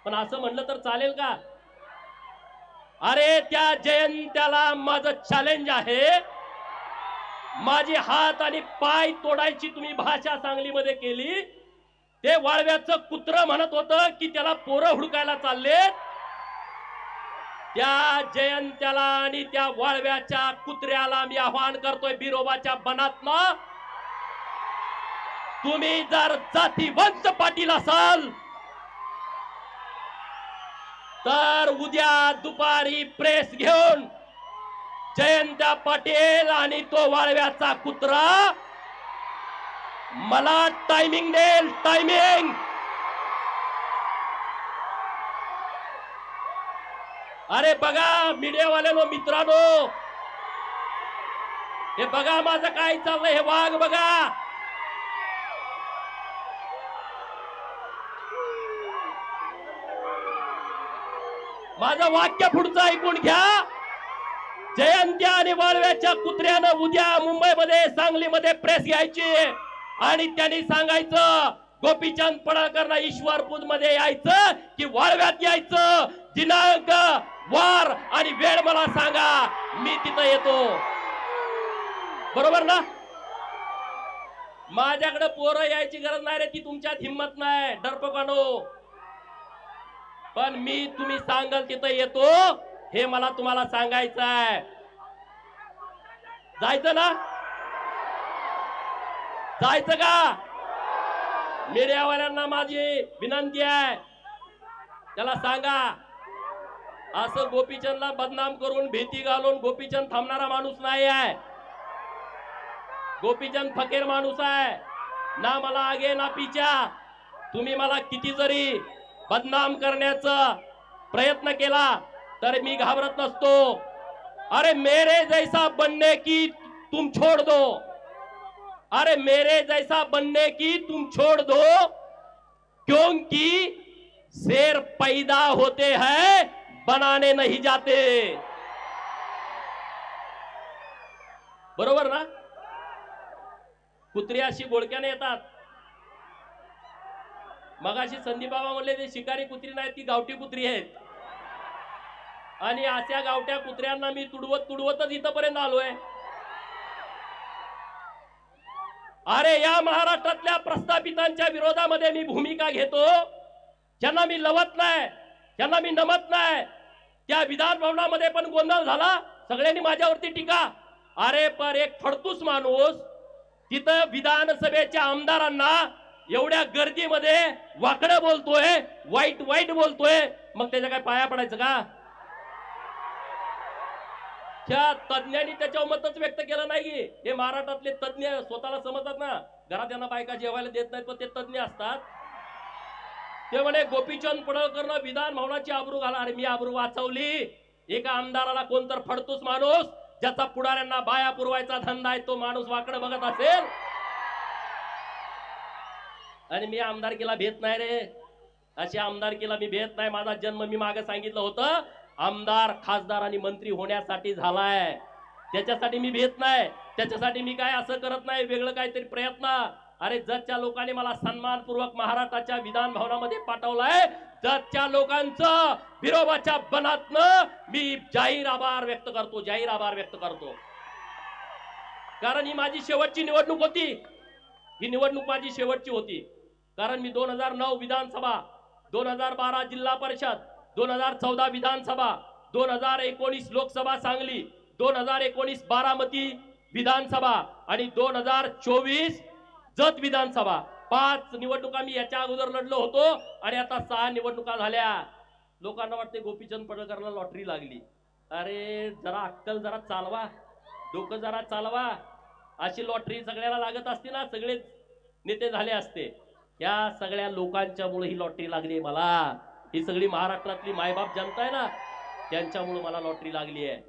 पण असं म्हणलं तर चालेल का? अरे त्या जयंत्याला माझं चॅलेंज आहे. माझी हात आणि पाय तोडायची तुम्ही भाषा सांगलीमध्ये केली. ते वाळव्याचं कुत्र म्हणत होतं की त्याला पोरं हुडकायला चाललेत. त्या जयंत्याला आणि त्या वाळव्याच्या कुत्र्याला मी आवाहन करतोय बिरोबाच्या बनातनं, तुम्ही जर जातीवंत पाटील असाल तर उद्या दुपारी प्रेस घेऊन जयंत्या पाटील आणि तो वाळव्याचा कुत्रा मला टायमिंग देईल. टायमिंग. अरे बघा मीडियावाल्यानो, मित्रांनो, हे बघा माझं काय चाललंय, हे वाघ बघा. माझं वाक्य पुढचं ऐकून घ्या. जयंत्या आणि वाळव्याच्या कुत्र्यानं उद्या मुंबईमध्ये सांगलीमध्ये प्रेस घ्यायची आणि त्यांनी सांगायचं गोपीचंद पडळकरला ईश्वरपूर मध्ये यायचं की वाळव्यात यायचं, दिनांक वार आणि वेळ मला सांगा, मी तिथं येतो. बरोबर ना? माझ्याकडे पोरं यायची गरज नाही रे, ती तुमच्यात हिंमत नाही डरपोकानो. पण मी तुम्ही सांगाल तिथं येतो, हे मला तुम्हाला सांगायचं आहे. जायचं ना? जायचं का? मीडियावाल्यांना माझी विनंती आहे, त्याला सांगा असं गोपीचंदला बदनाम करून भीती घालून गोपीचंद थांबणारा माणूस नाही आहे. गोपीचंद फकीर माणूस आहे ना, मला आगे ना पीछा. तुम्ही मला किती जरी बदनाम करण्याचा प्रयत्न केला तर मी घाबरत नसतो. अरे मेरे जैसा बनने की तुम छोड़ दो, अरे मेरे जैसा बनने की तुम छोड़ दो, क्योंकि शेर पैदा होते हैं बनाने नहीं जाते. बरोबर ना? कुत्री अशी गोळक्याने येतात. मगाशी संदीप बाबा म्हणले ते शिकारी कुत्री नाही, ती गावठी कुत्री आहेत. आणि अशा गावठ्या कुत्र्यांना मी तुडवतच इथपर्यंत आलोय. अरे या महाराष्ट्रातल्या प्रस्थापितांच्या विरोधामध्ये मी भूमिका घेतो, ज्यांना मी लवत नाही, ज्यांना मी नमत नाही. त्या विधान भवनामध्ये पण गोंधळ झाला, सगळ्यांनी माझ्यावरती टीका. अरे पर एक फडतूस माणूस तिथं विधानसभेच्या आमदारांना एवढ्या गर्दीमध्ये वाकडं बोलतोय, वाईट वाईट बोलतोय, मग त्याच्या काय पाया पडायचं का? त्या तज्ञांनी त्याच्यावर मतच व्यक्त केलं नाही. हे महाराष्ट्रातले तज्ञ स्वतःला समजतात ना, घरात त्यांना बायका जेवायला देत नाहीत, पण ते तज्ञ असतात. ते म्हणे गोपीचंद पडळकरनं विधान भवनाची आबरू घाला. अरे मी आबरू वाचवली? एका आमदाराला कोणतर फडतूस माणूस ज्याचा पुढाऱ्यांना बाया पुरवायचा धंदा आहे, तो माणूस वाकडं बघत असेल आणि मी आमदारकीला भेट नाही रे, अशी आमदारकीला मी भेट नाही. माझा जन्म मी मागे सांगितलं होतं आमदार खासदार आणि मंत्री होण्यासाठी झालाय, त्याच्यासाठी मी भेट नाही. त्याच्यासाठी मी काय असं करत नाही वेगळं काहीतरी प्रयत्न. अरे जतच्या लोकांनी मला सन्मानपूर्वक महाराष्ट्राच्या विधान भवनामध्ये पाठवलाय, जतच्या लोकांचं विरोबाच्या बनातनं मी जाहीर आभार व्यक्त करतो, जाहीर आभार व्यक्त करतो. कारण ही माझी शेवटची निवडणूक होती, ही निवडणूक माझी शेवटची होती. कारण मी 2009 विधानसभा, 2012 जिल्हा परिषद, 2014 विधानसभा, 2019 लोकसभा सांगली, 2019 बारामती विधानसभा आणि 2024 जत विधानसभा, 5 निवडणुका मी याच्या अगोदर लढलो होतो आणि आता 6 निवडणुका झाल्या. लोकांना वाटते गोपीचंद पडळकरला लॉटरी लागली. अरे जरा अक्कल जरा चालवा, डोकं जरा चालवा. अशी लॉटरी सगळ्याला लागत असते ना, सगळेच नेते झाले असते. या सगळ्या लोकांच्यामुळे ही लॉटरी लागली मला. ही सगळी महाराष्ट्रातली मायबाप जनता आहे ना, त्यांच्यामुळे मला लॉटरी लागली आहे.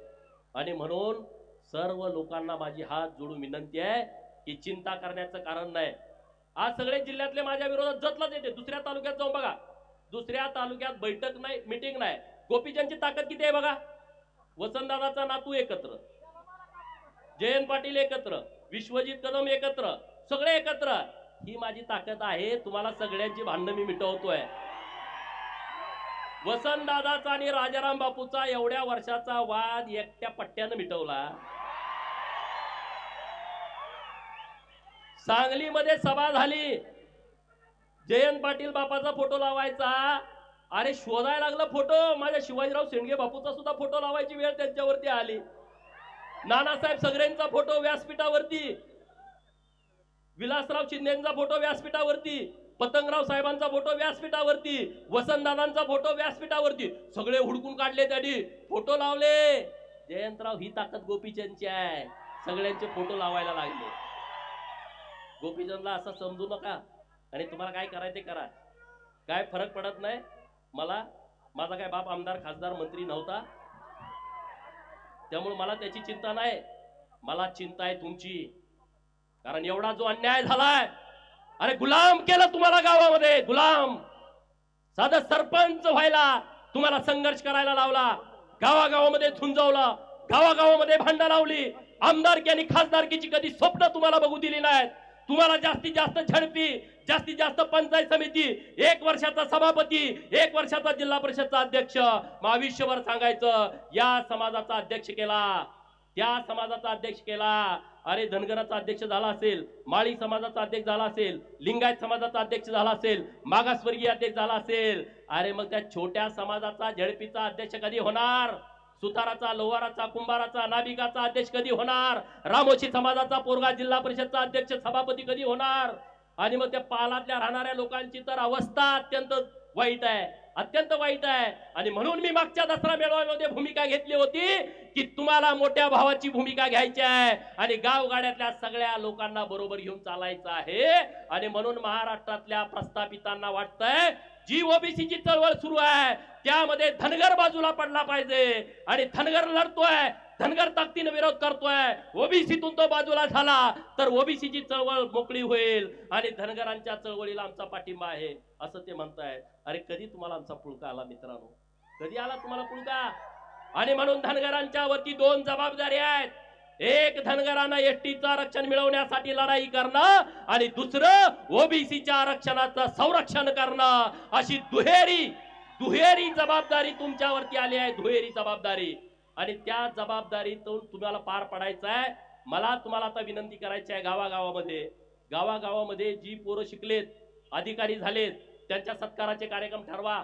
आणि म्हणून सर्व लोकांना माझी हात जोडून विनंती आहे की चिंता करण्याचं कारण नाही. आज सगळे जिल्ह्यातले माझ्या विरोधात जतलाच येते. दुसऱ्या तालुक्यात जाऊन बघा, दुसऱ्या तालुक्यात बैठक नाही, मीटिंग नाही. गोपीचंदची ताकद किती आहे बघा. वसंतदादाचा नातू एकत्र, जयंत पाटील एकत्र, विश्वजित कदम एकत्र, सगळे एकत्र. ही माझी ताकद आहे. तुम्हाला सगळ्यांची भांडणं मी मिटवतोय. वसंतदादाचा आणि राजाराम बापूचा एवढ्या वर्षाचा वाद एकट्या पट्ट्यानं मिटवला. सांगलीमध्ये सभा झाली, जयंत पाटील बापाचा फोटो लावायचा. अरे शोधायला लागला फोटो, माझ्या शिवाजीराव शेंडगे बापूचा सुद्धा फोटो लावायची वेळ त्यांच्यावरती आली. नानासाहेब सगळ्यांचा फोटो व्यासपीठावरती, विलासराव शिंदेचा फोटो व्यासपीठावरती, पतंगराव साहेबांचा फोटो व्यासपीठावरती, वसंतदादांचा फोटो व्यासपीठावरती. सगळे हुडकून काढले, त्यांनी फोटो लावले. जयंतराव ही ताकद गोपीचंदची आहे, सगळ्यांचे फोटो लावायला लागले. गोपीचंदला असं समजू नका आणि तुम्हाला काय करायचं करा, काय फरक पडत नाही मला. माझा काय बाप आमदार खासदार मंत्री नव्हता, त्यामुळे मला त्याची चिंता नाही. मला चिंता आहे तुमची. कारण एवढा जो अन्याय झालाय, अरे गुलाम केलं तुम्हाला गावामध्ये, गुलाम. साधा सरपंच व्हायला तुम्हाला संघर्ष करायला लावला, गावागावामध्ये झुंजवला, गावागावामध्ये भांडण लावली. आमदारकी आणि खासदारकीची कधी स्वप्न तुम्हाला बघू दिली नाहीत. तुम्हाला जास्तीत जास्त झडपी, जास्तीत जास्त पंचायत समिती, 1 वर्षाचा सभापती, 1 वर्षाचा जिल्हा परिषदचा अध्यक्ष, मग आयुष्यभर सांगायचं या समाजाचा अध्यक्ष केला, त्या समाजाचा अध्यक्ष केला. अरे धनगराचा अध्यक्ष झाला असेल, माळी समाजाचा अध्यक्ष झाला असेल, लिंगायत समाजाचा अध्यक्ष झाला असेल, मागासवर्गीय अध्यक्ष झाला असेल, अरे मग त्या छोट्या समाजाचा झडपीचा अध्यक्ष कधी होणार? सुताराचा, लोहाराचा, कुंभाराचा, नाभिकाचा अध्यक्ष कधी होणार? रामोशी समाजाचा पोरगा जिल्हा परिषदचा अध्यक्ष, सभापती कधी होणार? आणि मग त्या पालातल्या राहणाऱ्या लोकांची तर अवस्था अत्यंत वाईट आहे, अत्यंत वाईट आहे. आणि म्हणून मी मागच्या दसरा मेळाव्यामध्ये भूमिका घेतली होती की तुम्हाला मोठ्या भावाची भूमिका घ्यायची आहे आणि गावगाड्यातल्या सगळ्या लोकांना बरोबर घेऊन चालायचं आहे. आणि म्हणून महाराष्ट्रातल्या प्रस्थापितांना वाटतंय जी ओबीसीची चळवळ सुरू आहे त्यामध्ये धनगर बाजूला पडला पाहिजे, आणि धनगर लढतोय, धनगर ताकदीने विरोध करतोय, ओबीसीतून तो बाजूला झाला तर ओबीसीची चळवळ मोकळी होईल आणि धनगरांच्या चळवळीला आमचा पाठिंबा आहे असं ते म्हणताय. अरे कधी तुम्हाला आमचा पुळका आला मित्रांनो? कधी आला तुम्हाला पुळका? आणि म्हणून धनगरांच्या वरती 2 जबाबदारी आहेत. एक, धनगरांना एसटीचं आरक्षण मिळवण्यासाठी लढाई करणं, आणि दुसरं ओबीसीच्या आरक्षणाचं संरक्षण करणं. अशी दुहेरी जबाबदारी तुमच्यावरती आली आहे, दुहेरी जबाबदारी. आणि त्या जबाबदारीतून तुम्हाला पार पडायचं आहे. मला तुम्हाला आता विनंती करायची आहे, गावागावामध्ये जी पोरं शिकलेत, अधिकारी झालेत, त्यांच्या सत्काराचे कार्यक्रम ठरवा.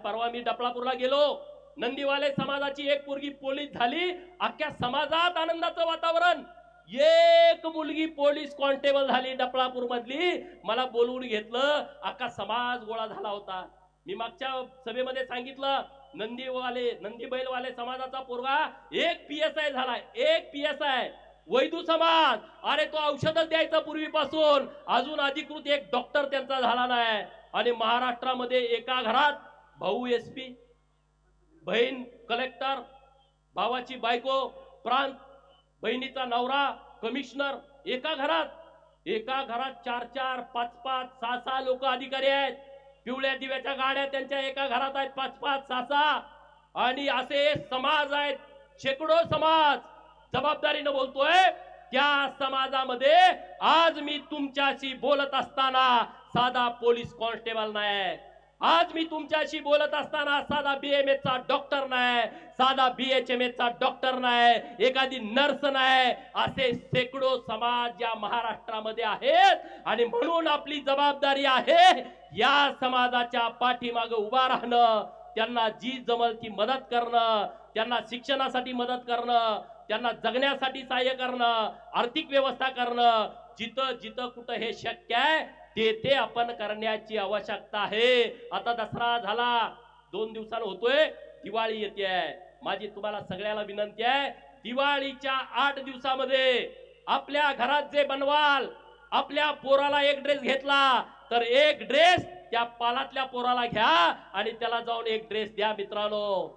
परवा मी डपळापूरला गेलो, नंदीवाले समाजाची एक पोरगी पोलीस झाली, अख्ख्या समाजात आनंदाचं वातावरण. एक मुलगी पोलीस कॉन्स्टेबल झाली डपळापूर मधली, मला बोलवून घेतलं, अख्खा समाज गोळा झाला होता. मी मागच्या सभेमध्ये सांगितलं, नंदी बैलवाले समाजाचा पोरगा एक PSI झाला, एक PSI. वैदू समाज, अरे तो औषधच द्यायचा पूर्वीपासून, अजून अधिकृत एक डॉक्टर त्यांचा झाला नाही. आणि महाराष्ट्रामध्ये एका घरात भाऊ SP, बहीण कलेक्टर, भावाची बायको प्रांत, बहिणीचा नवरा कमिशनर, एका घरात 4-4, 5-5, 6-6 लोक अधिकारी आहेत. पिवळ्या दिव्याच्या गाड्या त्यांच्या एका घरात आहेत, 5-5, 6-6. आणि असे समाज आहेत, शेकडो समाज. जबाबदारीनं बोलतोय, त्या समाजामध्ये आज मी तुमच्याशी बोलत असताना साधा पोलीस कॉन्स्टेबल नाही, आज मी तुमच्याशी बोलत असताना साधा BMS चा डॉक्टर नाही, साधा BHMS चा डॉक्टर नाही, एखादी नर्स नाही. असे शेकडो समाज या महाराष्ट्रामध्ये आहेत. आणि म्हणून आपली जबाबदारी आहे या समाजाच्या पाठीमागे उभा राहणं, त्यांना जी जमल ती मदत करणं, त्यांना शिक्षणासाठी मदत करणं, त्यांना जगण्यासाठी सहाय्य करणं, आर्थिक व्यवस्था करणं. जिथं जिथं कुठं हे शक्य आहे ते आपण करण्याची आवश्यकता आहे. आता दसरा झाला, 2 दिवसांनी होतोय, दिवाळी येते आहे. माझी तुम्हाला सगळ्याला विनंती आहे, दिवाळीच्या 8 दिवसामध्ये आपल्या घरात जे बनवाल, आपल्या पोराला एक ड्रेस घेतला तर एक ड्रेस त्या पालातल्या पोराला घ्या आणि त्याला जाऊन एक ड्रेस द्या मित्रांनो.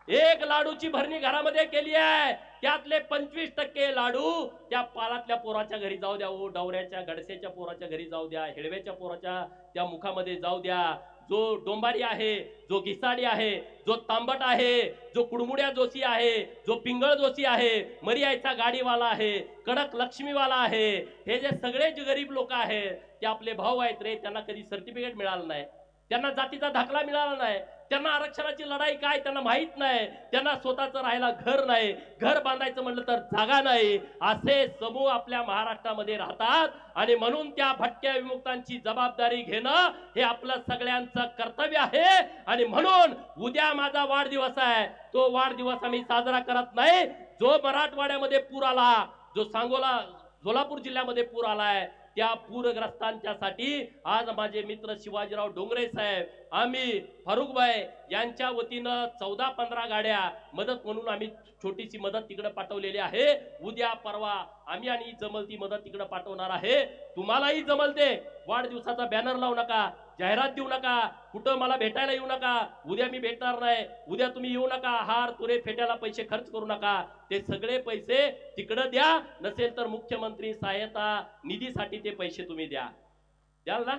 एक लाडूची भरणी घरामध्ये केली आहे, त्यातले 25% लाडू त्या पालातल्या पोराच्या घरी जाऊ द्या, डवऱ्याच्या गडसेच्या पोराच्या घरी जाऊ द्या, हेडव्याच्या पोराच्या त्या मुखामध्ये जाऊ द्या. जो डोंबारी आहे, जो घिसाडी आहे, जो तांबट आहे, जो कुडमुड्या जोशी आहे, जो पिंगळ जोशी आहे, मरियाचा गाडीवाला आहे, कडक लक्ष्मीवाला आहे, हे जे सगळे जे गरीब लोक आहेत ते आपले भाऊ आहेत रे. त्यांना कधी सर्टिफिकेट मिळालं नाही, त्यांना जातीचा दाखला मिळाला नाही, त्यांना आरक्षणाची लढाई काय त्यांना माहित नाही, त्यांना स्वतःचं राहायला घर नाही, घर बांधायचं म्हटलं तर जागा नाही. असे समूह आपल्या महाराष्ट्रामध्ये राहतात. आणि म्हणून त्या भटक्या विमुक्तांची जबाबदारी घेणं हे आपलं सगळ्यांचं कर्तव्य आहे. आणि म्हणून उद्या माझा वाढदिवस आहे, तो वाढदिवस आम्ही साजरा करत नाही. जो मराठवाड्यामध्ये पूर आला, जो सांगोला सोलापूर जिल्ह्यामध्ये पूर आलाय, त्या पूरग्रस्तांच्यासाठी आज माझे मित्र शिवाजीराव डोंगरे साहेब, आम्ही फारुखभाई यांच्या वतीनं 14-15 गाड्या मदत म्हणून आम्ही छोटीशी मदत तिकडे पाठवलेली आहे. उद्या परवा आम्ही आणि जमल ती मदत तिकडे पाठवणार आहे. तुम्हालाही जमल ते वाढदिवसाचा बॅनर लावू नका, जाहिरात देऊ नका, कुठं मला भेटायला येऊ नका, उद्या मी भेटणार नाही, उद्या तुम्ही येऊ नका, हार तुरे फेट्याला पैसे खर्च करू नका. ते सगळे पैसे तिकडे द्या, नसेल तर मुख्यमंत्री सहायता निधीसाठी ते पैसे तुम्ही द्याल ना.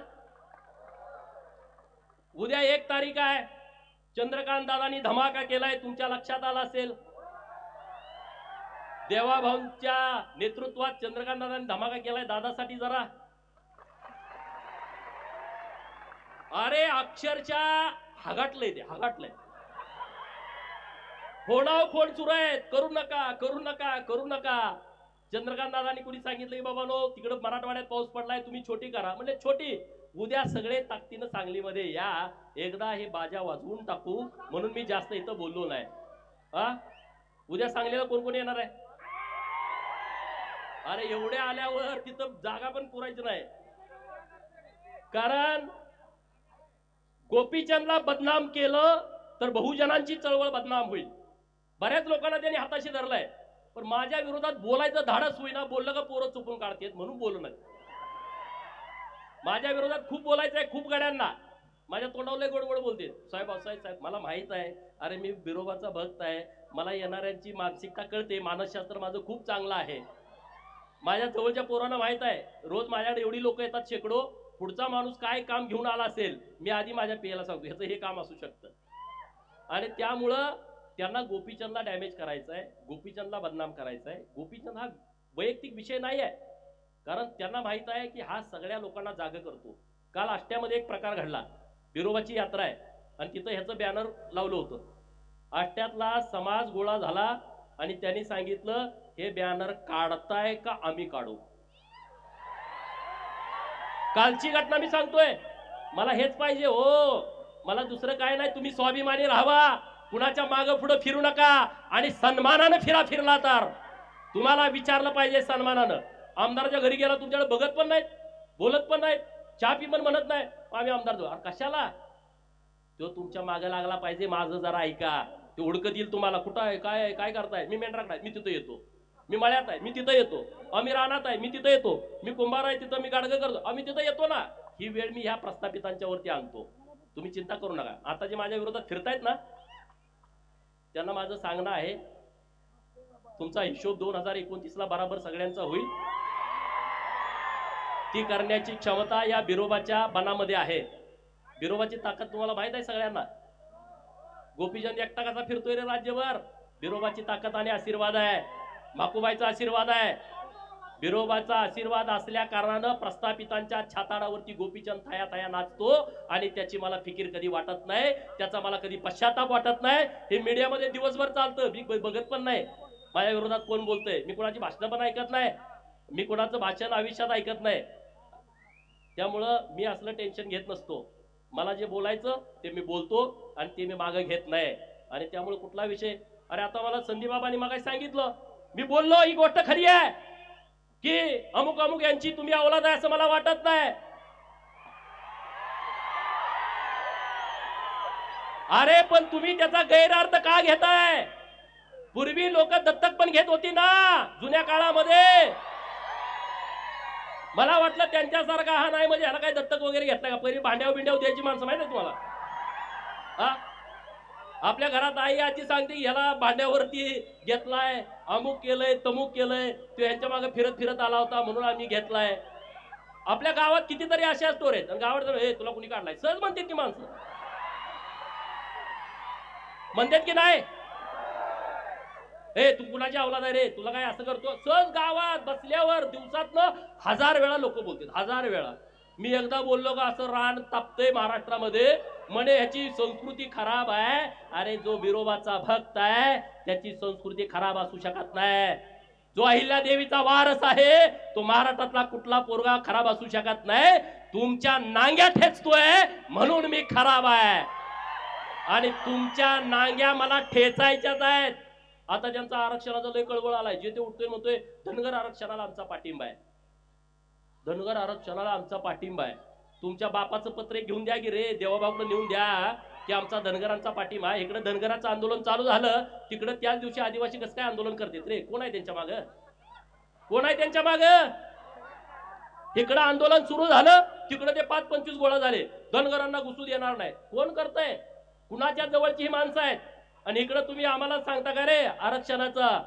उद्या 1 तारीख आहे, चंद्रकांत दादांनी धमाका केलाय, तुमच्या लक्षात आला असेल. देवाभाऊंच्या नेतृत्वात चंद्रकांत दादांनी धमाका केलाय दादासाठी जरा. अरे अक्षरशः हगाटलंय ते, हगाटलंय. फोडाव फोड सुरू आहेत, करू नका करू नका करू नका. चंद्रकांत दादांनी कुणी सांगितलं की बाबानो तिकडे मराठवाड्यात पाऊस पडलाय तुम्ही छोटी करा, म्हणजे छोटी. उद्या सगळे ताकदीनं सांगलीमध्ये या, एकदा हे बाजा वाजवून टाकू, म्हणून मी जास्त इथं बोललो नाही. उद्या सांगलीला कोण कोण येणार आहे? अरे एवढे आल्यावर तिथं जागा पण पुरायची नाही. कारण गोपीचंदला बदनाम केलं तर बहुजनांची चळवळ बदनाम होईल. बऱ्याच लोकांना त्यांनी हाताशी धरलाय, पण माझ्या विरोधात बोलायचं धाडस होईना. बोललं का पोरं चुकून काढतात म्हणून बोलू नये. माझ्या विरोधात खूप बोलायचंय, खूप गड्यांना माझ्या तोंडावर गोड गोड बोलते. साहेब साहेब मला माहित आहे, अरे मी बिरोबाचा भक्त आहे, मला येणाऱ्यांची मानसिकता कळते, मानसशास्त्र माझं खूप चांगलं आहे. माझ्या जवळच्या पोरांना माहित आहे, रोज माझ्याकडे एवढी लोक येतात शेकडो. पुढचा माणूस काय काम घेऊन आला असेल मी आधी माझ्या पियाला सांगतो ह्याचं हे काम असू शकतं. आणि त्यामुळं त्यांना गोपीचंदला डॅमेज करायचं आहे, गोपीचंदला बदनाम करायचं आहे. गोपीचंद हा वैयक्तिक विषय नाही आहे, कारण त्यांना माहित आहे की हा सगळ्या लोकांना जाग करतो. काल आष्ट्यामध्ये एक प्रकार घडला, बिरोबाची यात्रा आहे आणि तिथं ह्याचं बॅनर लावलं होतं. आष्ट्यातला समाज गोळा झाला आणि त्यांनी सांगितलं हे बॅनर काढताय का आम्ही काढू. कालची घटना मी सांगतोय, मला हेच पाहिजे हो, मला दुसरं काय नाही. तुम्ही स्वाभिमानी राहावा, कुणाच्या मागं पुढं फिरू नका आणि सन्मानानं फिरला तर तुम्हाला विचारलं पाहिजे सन्मानानं. आमदाराच्या घरी गेला तुमच्याकडे बघत पण नाहीत, बोलत पण नाहीत, चहा पी पण म्हणत नाही, आम्ही आमदार देऊ. कशाला? तो तुमच्या मागं लागला पाहिजे. माझं जरा ऐका, ते हुडकत येईल तुम्हाला. कुठं आहे, काय आहे, काय करताय? मी मेंढराकडे आहे, मी तिथं येतो. मी मळ्यात आहे, मी तिथं येतो. आम्ही रानात आहे, मी तिथं येतो. मी कुंभार आहे, तिथं मी गाडगं करतो, आम्ही तिथं येतो ना. ही वेळ मी ह्या प्रस्थापितांच्या वरती आणतो, तुम्ही चिंता करू नका. आता जे माझ्या विरोधात फिरतायत ना, त्यांना माझं सांगणं आहे, तुमचा हिशोब 2029ला बराबर सगळ्यांचा होईल. ती करण्याची क्षमता या बिरोबाच्या बनामध्ये आहे. बिरोबाची ताकद तुम्हाला माहित आहे सगळ्यांना. गोपीचंद एकटा कसा फिरतोय रे राज्यभर? बिरोबाची ताकद आणि आशीर्वाद आहे, माकुबाईचा आशीर्वाद आहे. बिरोबाचा आशीर्वाद असल्या कारणानं प्रस्थापितांच्या छाताडावरती गोपीचंद थाया थाया नाचतो आणि त्याची मला फिकीर कधी वाटत नाही, त्याचा मला कधी पश्चाताप वाटत नाही. हे मीडियामध्ये दिवसभर चालतं, मी बघत पण नाही माझ्या विरोधात कोण बोलतंय. मी कोणाची भाषणं पण ऐकत नाही, मी कोणाचं भाषण आयुष्यात ऐकत नाही. त्यामुळं मी असलं टेन्शन घेत नसतो. मला जे बोलायचं ते मी बोलतो आणि ते मी मागं घेत नाही. आणि त्यामुळे कुठला विषय, अरे आता मला संदीप बाबांनी मागाशी सांगितलं, मी बोललो ही गोष्ट खरी आहे की अमुक अमुक यांची तुम्ही औलाद आहे असं मला वाटत नाही. अरे पण तुम्ही त्याचा गैरअर्थ का घेताय? पूर्वी लोक दत्तक पण घेत होती ना जुन्या काळामध्ये. मला वाटलं त्यांच्यासारखा हा नाही, म्हणजे ह्याला काय दत्तक वगैरे घेतलाय का? पहिली भांड्याव बिंड्याव द्यायची माणसं माहिती आहे तुम्हाला? हा, आपल्या घरात आई आजी सांगते ह्याला भांड्यावरती घेतलाय, अमुक केलंय, तमुक केलंय, तो ह्यांच्या मागे फिरत फिरत आला होता म्हणून आम्ही घेतलाय. आपल्या गावात कितीतरी अशा स्टोर आहेत. गावात हे तुला कुणी काढलाय सहज म्हणतात की माणसं, म्हणतात की नाही, हे तू कुणाची औलाद आहे रे, तुला काय असं करतो. सहज गावात बसल्यावर दिवसातनं 1000 वेळा लोक बोलतात, 1000 वेळा. मी एकदा बोललो का असं रान तापतंय महाराष्ट्रामध्ये, म्हणे ह्याची संस्कृती खराब आहे. अरे जो बिरोबाचा भक्त आहे त्याची संस्कृती खराब असू शकत नाही. जो अहिल्यादेवीचा वारस आहे तो महाराष्ट्रातला कुठला पोरगा खराब असू शकत नाही. तुमच्या नांग्या ठेचतोय म्हणून मी खराब आहे आणि तुमच्या नांग्या मला ठेचायच्याच आहेत. आता ज्यांचा आरक्षणाचा लय कळवळ आलाय, जे ते उठतोय म्हणतोय धनगर आरक्षणाला आमचा पाठिंबा आहे, धनगर आरक्षणाला आमचा पाठिंबा आहे. तुमच्या बापाचं पत्र घेऊन द्या की रे, देवाभाऊकडे नेऊन द्या की आमचा धनगरांचा पाठिंबा आहे. इकडे धनगरांचं आंदोलन चालू झालं, तिकडे त्याच दिवशी आदिवासी कसं काय आंदोलन करतात रे? कोण आहे त्यांच्या मागं? कोण आहे त्यांच्या मागं? इकडं आंदोलन सुरू झालं, तिकडे ते 5-25 गोळा झाले, धनगरांना घुसू देणार नाही. कोण करतंय? कुणाच्या जवळची ही माणसं आहेत. आणि इकडे तुम्ही आम्हाला सांगता का रे आरक्षणाचं?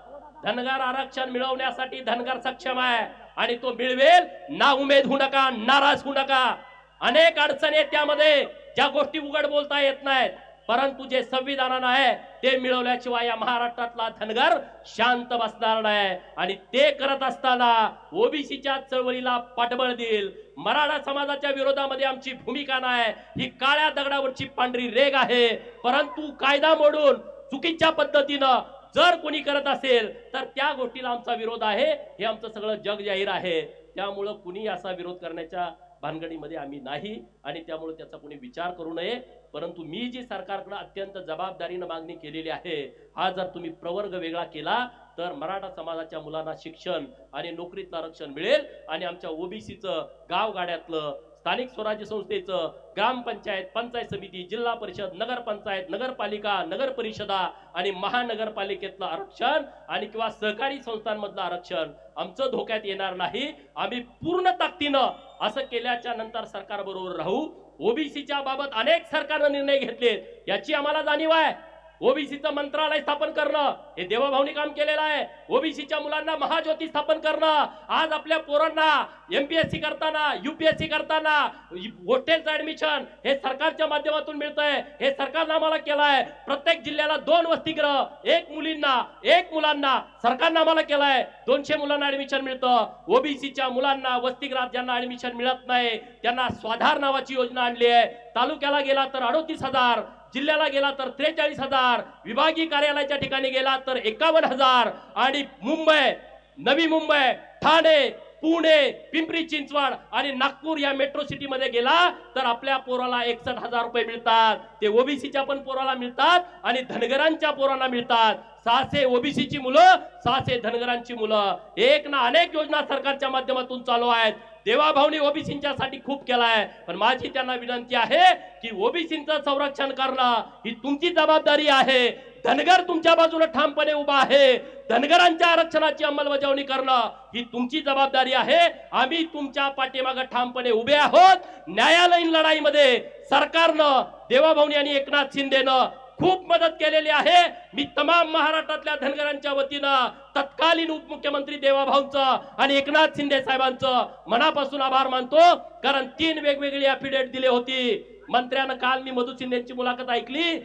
धनगर आरक्षण मिळवण्यासाठी धनगर सक्षम आहे आणि तो मिळवेल. ना उमेद होऊ नका, नाराज होऊ नका. अनेक अडचणी आहेत त्यामध्ये, ज्या गोष्टी उघड बोलता येत नाहीत. परंतु जे संविधानानं आहे ते मिळवल्याशिवाय या महाराष्ट्रातला धनगर शांत बसणार नाही आणि ते करत असताना ओबीसीच्या चळवळीला पाठबळ देईल। मराठा समाजाच्या विरोधामध्ये आमची भूमिका नाही, ही काळ्या दगडावरची पांढरी रेघ आहे। परंतु कायदा मोडून चुकीच्या पद्धतीनं जर कोणी करत असेल तर त्या गोष्टीला आमचा विरोध आहे, हे आमचं सगळं जग जाहीर आहे। त्यामुळे कुणी असा विरोध करण्याच्या भानगडीमध्ये आम्ही नाही आणि त्यामुळे त्याचा कोणी विचार करू नये। परंतु मी जी सरकारकडे अत्यंत जबाबदारीने मागणी केलेली आहे, हा जर तुम्ही प्रवर्ग वेगळा केला तर मराठा समाजाच्या मुलांना शिक्षण आणि नोकरीत आरक्षण मिळेल आणि आमच्या ओबीसीचं गावगाड्यातलं स्थानिक स्वराज्य संस्थेचं ग्रामपंचायत, पंचायत समिती, जिल्हा परिषद, नगरपंचायत, नगरपालिका, नगर परिषदा आणि महानगरपालिकेतलं आरक्षण आणि किंवा सहकारी संस्थांमधलं आरक्षण आमचं धोक्यात येणार नाही। आम्ही पूर्ण ताकदीनं असं केल्याच्या नंतर सरकार बरोबर राहू। ओबीसीच्या बाबत अनेक सरकारने निर्णय घेतले, याची आम्हाला जाणीव आहे। ओबीसीचं मंत्रालय स्थापन करणं हे देवाभाऊनी काम केलेलं आहे। ओबीसीच्या मुलांना महाज्योती स्थापन करणं, आज आपल्या पोरांना एमपीएससी करताना, यूपीएससी करताना हॉस्टेलचं ऍडमिशन हे सरकारच्या माध्यमातून मिळतंय, हे सरकारनं आम्हाला केलंय। प्रत्येक जिल्ह्याला 2 वसतिगृह, 1 मुलींना 1 मुलांना सरकारनं आम्हाला केलंय। 200 मुलांना ऍडमिशन मिळतं। ओबीसीच्या मुलांना वसतिगृहात ज्यांना ऍडमिशन मिळत नाही त्यांना स्वाधार नावाची योजना आणली आहे। तालुक्याला गेला तर 38,000, जिल्ह्याला गेला तर 43,000, विभागीय कार्यालयाच्या ठिकाणी गेला तर 51,000 आणि मुंबई, नवी मुंबई, ठाणे, पुणे, पिंपरी चिंचवड आणि नागपूर या मेट्रो सिटी मध्ये गेला तर आपल्या पोराला 61,000 रुपये मिळतात। ते ओबीसीच्या पण पोराला मिळतात आणि धनगरांच्या पोरांना मिळतात। 600 ओबीसीची मुलं, 600 धनगरांची मुलं, एक ना अनेक योजना सरकारच्या माध्यमातून चालू आहेत। देवाभाऊनी ओबीसींच्या साठी खूप केलाय, पण माझी त्यांना विनंती आहे की ओबीसींचं संरक्षण करणं ही तुमची जबाबदारी आहे। धनगर तुमच्या बाजूने ठामपणे उभा आहे, धनगरांच्या आरक्षणाची अंमलबजावणी करणं ही तुमची जबाबदारी आहे। आम्ही तुमच्या पाठीमागे ठामपणे उभे आहोत। न्यायालयीन लढाईमध्ये सरकारनं, देवाभाऊनी आणि एकनाथ शिंदेनं खूप मदत केलेली आहे। मी तमाम महाराष्ट्रातल्या धनगरांच्या वतीनं तत्कालीन उपमुख्यमंत्री देवाभाऊंचं आणि एकनाथ शिंदे साहेबांचं मनापासून आभार मानतो, कारण 3 वेगवेगळी ॲफिडेविट दिली होती मंत्र्यानं। काल मी मधु शिंदेची मुलाखत ऐकली,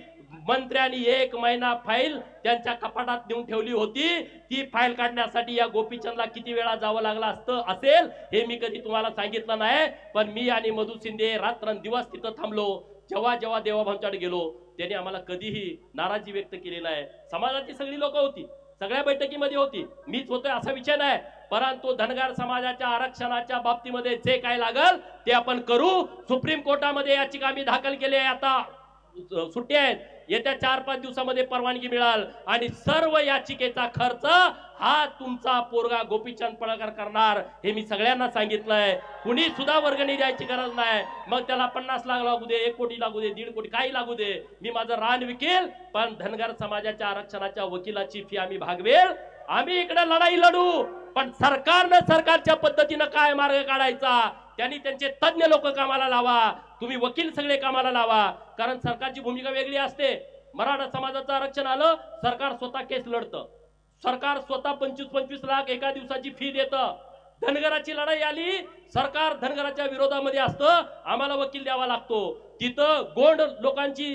मंत्र्यांनी 1 महिना फाईल त्यांच्या कपाटात नेऊन ठेवली होती। ती फाईल काढण्यासाठी या गोपीचंदला किती वेळा जावं लागलं असेल हे मी कधी तुम्हाला सांगितलं नाही, पण मी आणि मधु शिंदे रात्रंदिवस तिथं थांबलो। जेव्हा जेव्हा देवाभाऊंच्याकडे गेलो त्यांनी आम्हाला कधीही नाराजी व्यक्त केली नाही। समाजाची सगळी लोक होती, सगळ्या बैठकीमध्ये होती, मीच होतोय असा विषय नाही। परंतु धनगर समाजाच्या आरक्षणाच्या बाबतीमध्ये जे काय लागल ते आपण करू। सुप्रीम कोर्टामध्ये याचिका आम्ही दाखल केली आहे, आता सुट्टी आहेत, येत्या 4-5 दिवसामध्ये परवानगी मिळाल आणि सर्व याचिकेचा खर्च हा तुमचा पोरगा गोपीचंद पळकर करणार, हे मी सगळ्यांना सांगितलंय। कुणी सुद्धा वर्गणी द्यायची गरज नाही। मग त्याला 50 लाख लागू दे, 1 कोटी लागू दे, 1.5 कोटी काही लागू दे, मी माझं रान विकेल, पण धनगर समाजाच्या आरक्षणाच्या वकिलाची फी आम्ही भागवेल। आम्ही इकडे लढाई लढू, पण सरकारनं सरकारच्या पद्धतीनं काय मार्ग काढायचा त्यांनी त्यांचे तज्ञ लोक कामाला लावा। तुम्ही वकील सगळे कामाला लावा, कारण सरकारची भूमिका वेगळी असते। मराठा समाजाचं आरक्षण आलं, सरकार स्वतः केस लढतं, सरकार स्वतः 25-25 लाख एका दिवसाची फी देतं। धनगराची लढाई आली, सरकार धनगराच्या विरोधामध्ये असतं, आम्हाला वकील द्यावा लागतो। तिथं गोंड लोकांची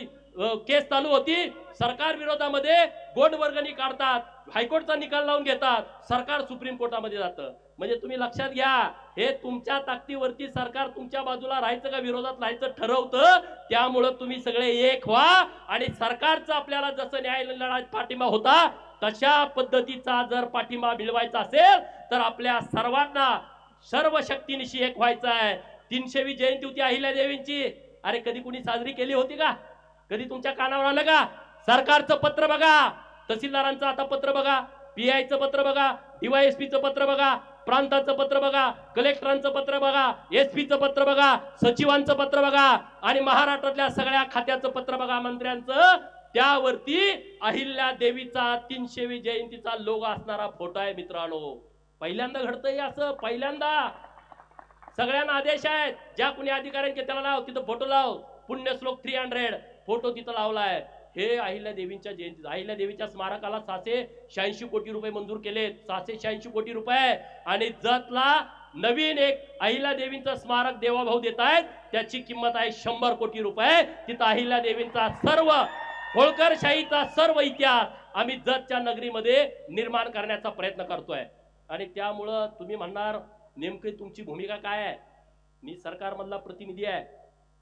केस चालू होती, सरकार विरोधामध्ये गोंड वर्गणी काढतात, हायकोर्टचा निकाल लावून घेतात, सरकार सुप्रीम कोर्टामध्ये जातं। म्हणजे तुम्ही लक्षात घ्या, हे तुमच्या ताकदीवरती सरकार तुमच्या बाजूला राहायचं का विरोधात राहायचं ठरवतं। त्यामुळे तुम्ही सगळे एक व्हा आणि सरकारचा आपल्याला जसं न्यायालयीन लढाईत पाठिंबा होता तशा पद्धतीचा जर पाठिंबा मिळवायचा असेल तर आपल्या सर्वांना सर्व शक्तीनिशी एक व्हायचं आहे। 300वी जयंती होती अहिल्यादेवींची, अरे कधी कुणी साजरी केली होती का? कधी तुमच्या कानावर आलं का? सरकारचं पत्र बघा, तहसीलदारांचं आता पत्र बघा, पीआयचं पत्र बघा, डीवायएसपीचं पत्र बघा, प्रांताचं पत्र बघा, कलेक्टरांचं पत्र बघा, एसपीचं पत्र बघा, सचिवांचं पत्र बघा आणि महाराष्ट्रातल्या सगळ्या खात्याचं पत्र बघा, मंत्र्यांचं। त्यावरती अहिल्या देवीचा 300वी जयंतीचा लोगो असणारा फोटो आहे मित्रांनो। पहिल्यांदा घडतंय असं, पहिल्यांदा। सगळ्यांना आदेश आहेत, ज्या कुणी अधिकाऱ्यांचे त्याला लाव, तिथं फोटो लाव, पुण्यश्लोक 300 फोटो तिथं लावलाय। हे अहिल्या देवींच्या जयंती, अहिल्या देवीच्या स्मारकाला 686 कोटी रुपये मंजूर केलेत, 686 कोटी रुपये। आणि जतला नवीन एक अहिल्यादेवींचं स्मारक देवाभाऊ देत आहेत, त्याची किंमत आहे 100 कोटी रुपये. तिथं अहिल्यादेवींचा सर्व होळकरशाहीचा सर्व इतिहास आम्ही जतच्या नगरीमध्ये निर्माण करण्याचा प्रयत्न करतोय. आणि त्यामुळं तुम्ही म्हणणार नेमकी तुमची भूमिका काय आहे? मी सरकारमधला प्रतिनिधी आहे.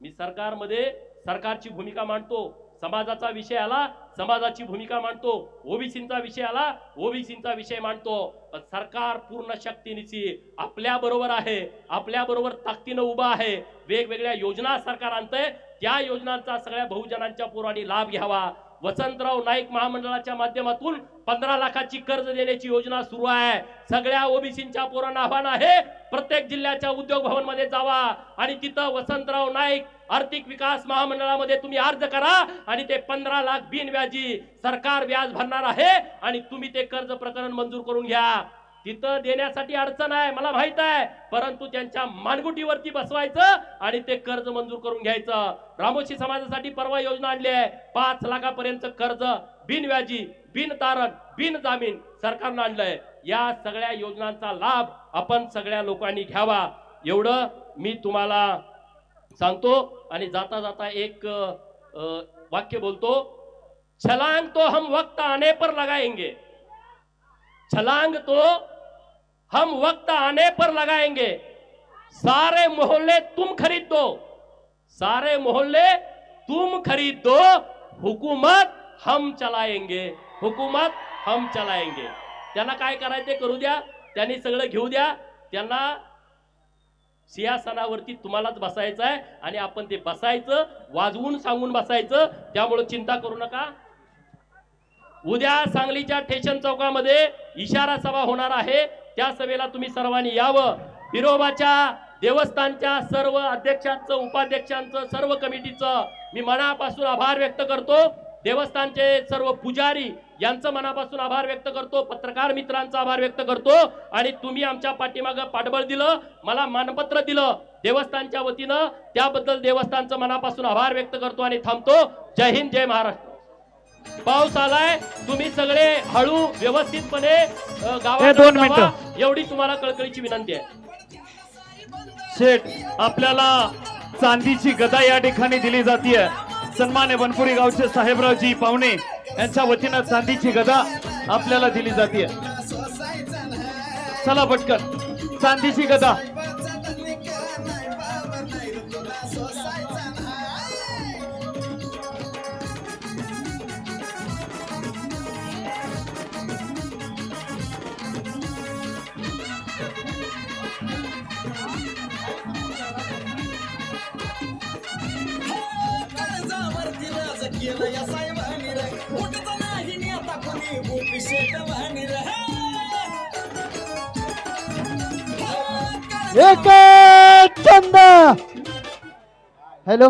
मी सरकारमध्ये सरकारची भूमिका मांडतो. समाजाचा विषय आला समाजाची भूमिका मांडतो. ओबीसींचा विषय आला ओबीसींचा विषय मांडतो. पण सरकार पूर्ण शक्तीनिशी आपल्या बरोबर आहे, आपल्या बरोबर ताकदीनं उभा आहे. वेगवेगळ्या योजना सरकार आणतंय, त्या योजनांचा सगळ्या बहुजनांच्या पोरांनी लाभ घ्यावा. वसंतराव नाईक महामंडळाच्या माध्यमातून 15 लाखाची कर्ज देण्याची योजना सुरू आहे. सगळ्या ओबीसींच्या पोरांना आव्हान आहे, प्रत्येक जिल्ह्याच्या उद्योग भवन मध्ये जावा आणि तिथं वसंतराव नाईक आर्थिक विकास महामंडळामध्ये तुम्ही अर्ज करा आणि ते 15 लाख बिनव्याजी सरकार व्याज भरणार आहे आणि तुम्ही ते कर्ज प्रकरण मंजूर करून घ्या. तिथं देण्यासाठी अडचण आहे मला माहित आहे, परंतु त्यांच्या मानगुटीवरती बसवायचं आणि ते कर्ज मंजूर करून घ्यायचं. रामोशी समाजासाठी परवा योजना आणली आहे. 5 लाखापर्यंत कर्ज बिनव्याजी बिन तारण बिन जामीन सरकारनं आणलंय. या सगळ्या योजनांचा लाभ आपण सगळ्या लोकांनी घ्यावा एवढं मी तुम्हाला सांगतो. आणि जाता जाता एक वाक्य बोलतो, छलांग तो हम वक्त आने पर लगाएंगे, छलांग तो हम वक्त आने पर लगाएंगे, सारे मोहल्ले तुम खरीद दो, सारे मोहल्ले तुम खरीद दो, हुकूमत हम चलाएंगे, हुकूमत हम चलाएंगे. त्यांना काय करायचे करू द्या, त्यांनी सगळं घेऊ द्या. त्यांना सिंहासनावरती तुम्हालाच बसायचं आहे आणि आपण ते बसायचं, वाजवून सांगून बसायचं. त्यामुळे चिंता करू नका. उद्या सांगलीच्या स्टेशन चौकामध्ये इशारा सभा होणार आहे. त्या सभेला तुम्ही सर्वांनी यावं. बिरोबाच्या देवस्थानच्या सर्व अध्यक्षांचं उपाध्यक्षांचं सर्व कमिटीचं मी मनापासून आभार व्यक्त करतो. देवस्थानचे सर्व पुजारी यांचं मनापासून आभार व्यक्त करतो. पत्रकार मित्रांचा आभार व्यक्त करतो. आणि तुम्ही आमच्या पाठीमागं पाठबळ दिलं, मला मानपत्र दिलं देवस्थानच्या वतीनं, त्याबद्दल देवस्थानचं मनापासून आभार व्यक्त करतो आणि थांबतो. जय हिंद, जय महाराष्ट्र. पाऊस आलाय, तुम्ही सगळे हळू व्यवस्थितपणे गावात जावा एवढी तुम्हाला कळकळीची विनंती आहे. शेठ, आपल्याला चांदीची गदा या ठिकाणी दिली जाते. सन्मान्य बनपुरी गावचे साहेबरावजी पाहुणे यांच्या वतीनं चांदीची गदा आपल्याला दिली जाते. चला पटकन चांदीची गदा. एक चंद. हॅलो.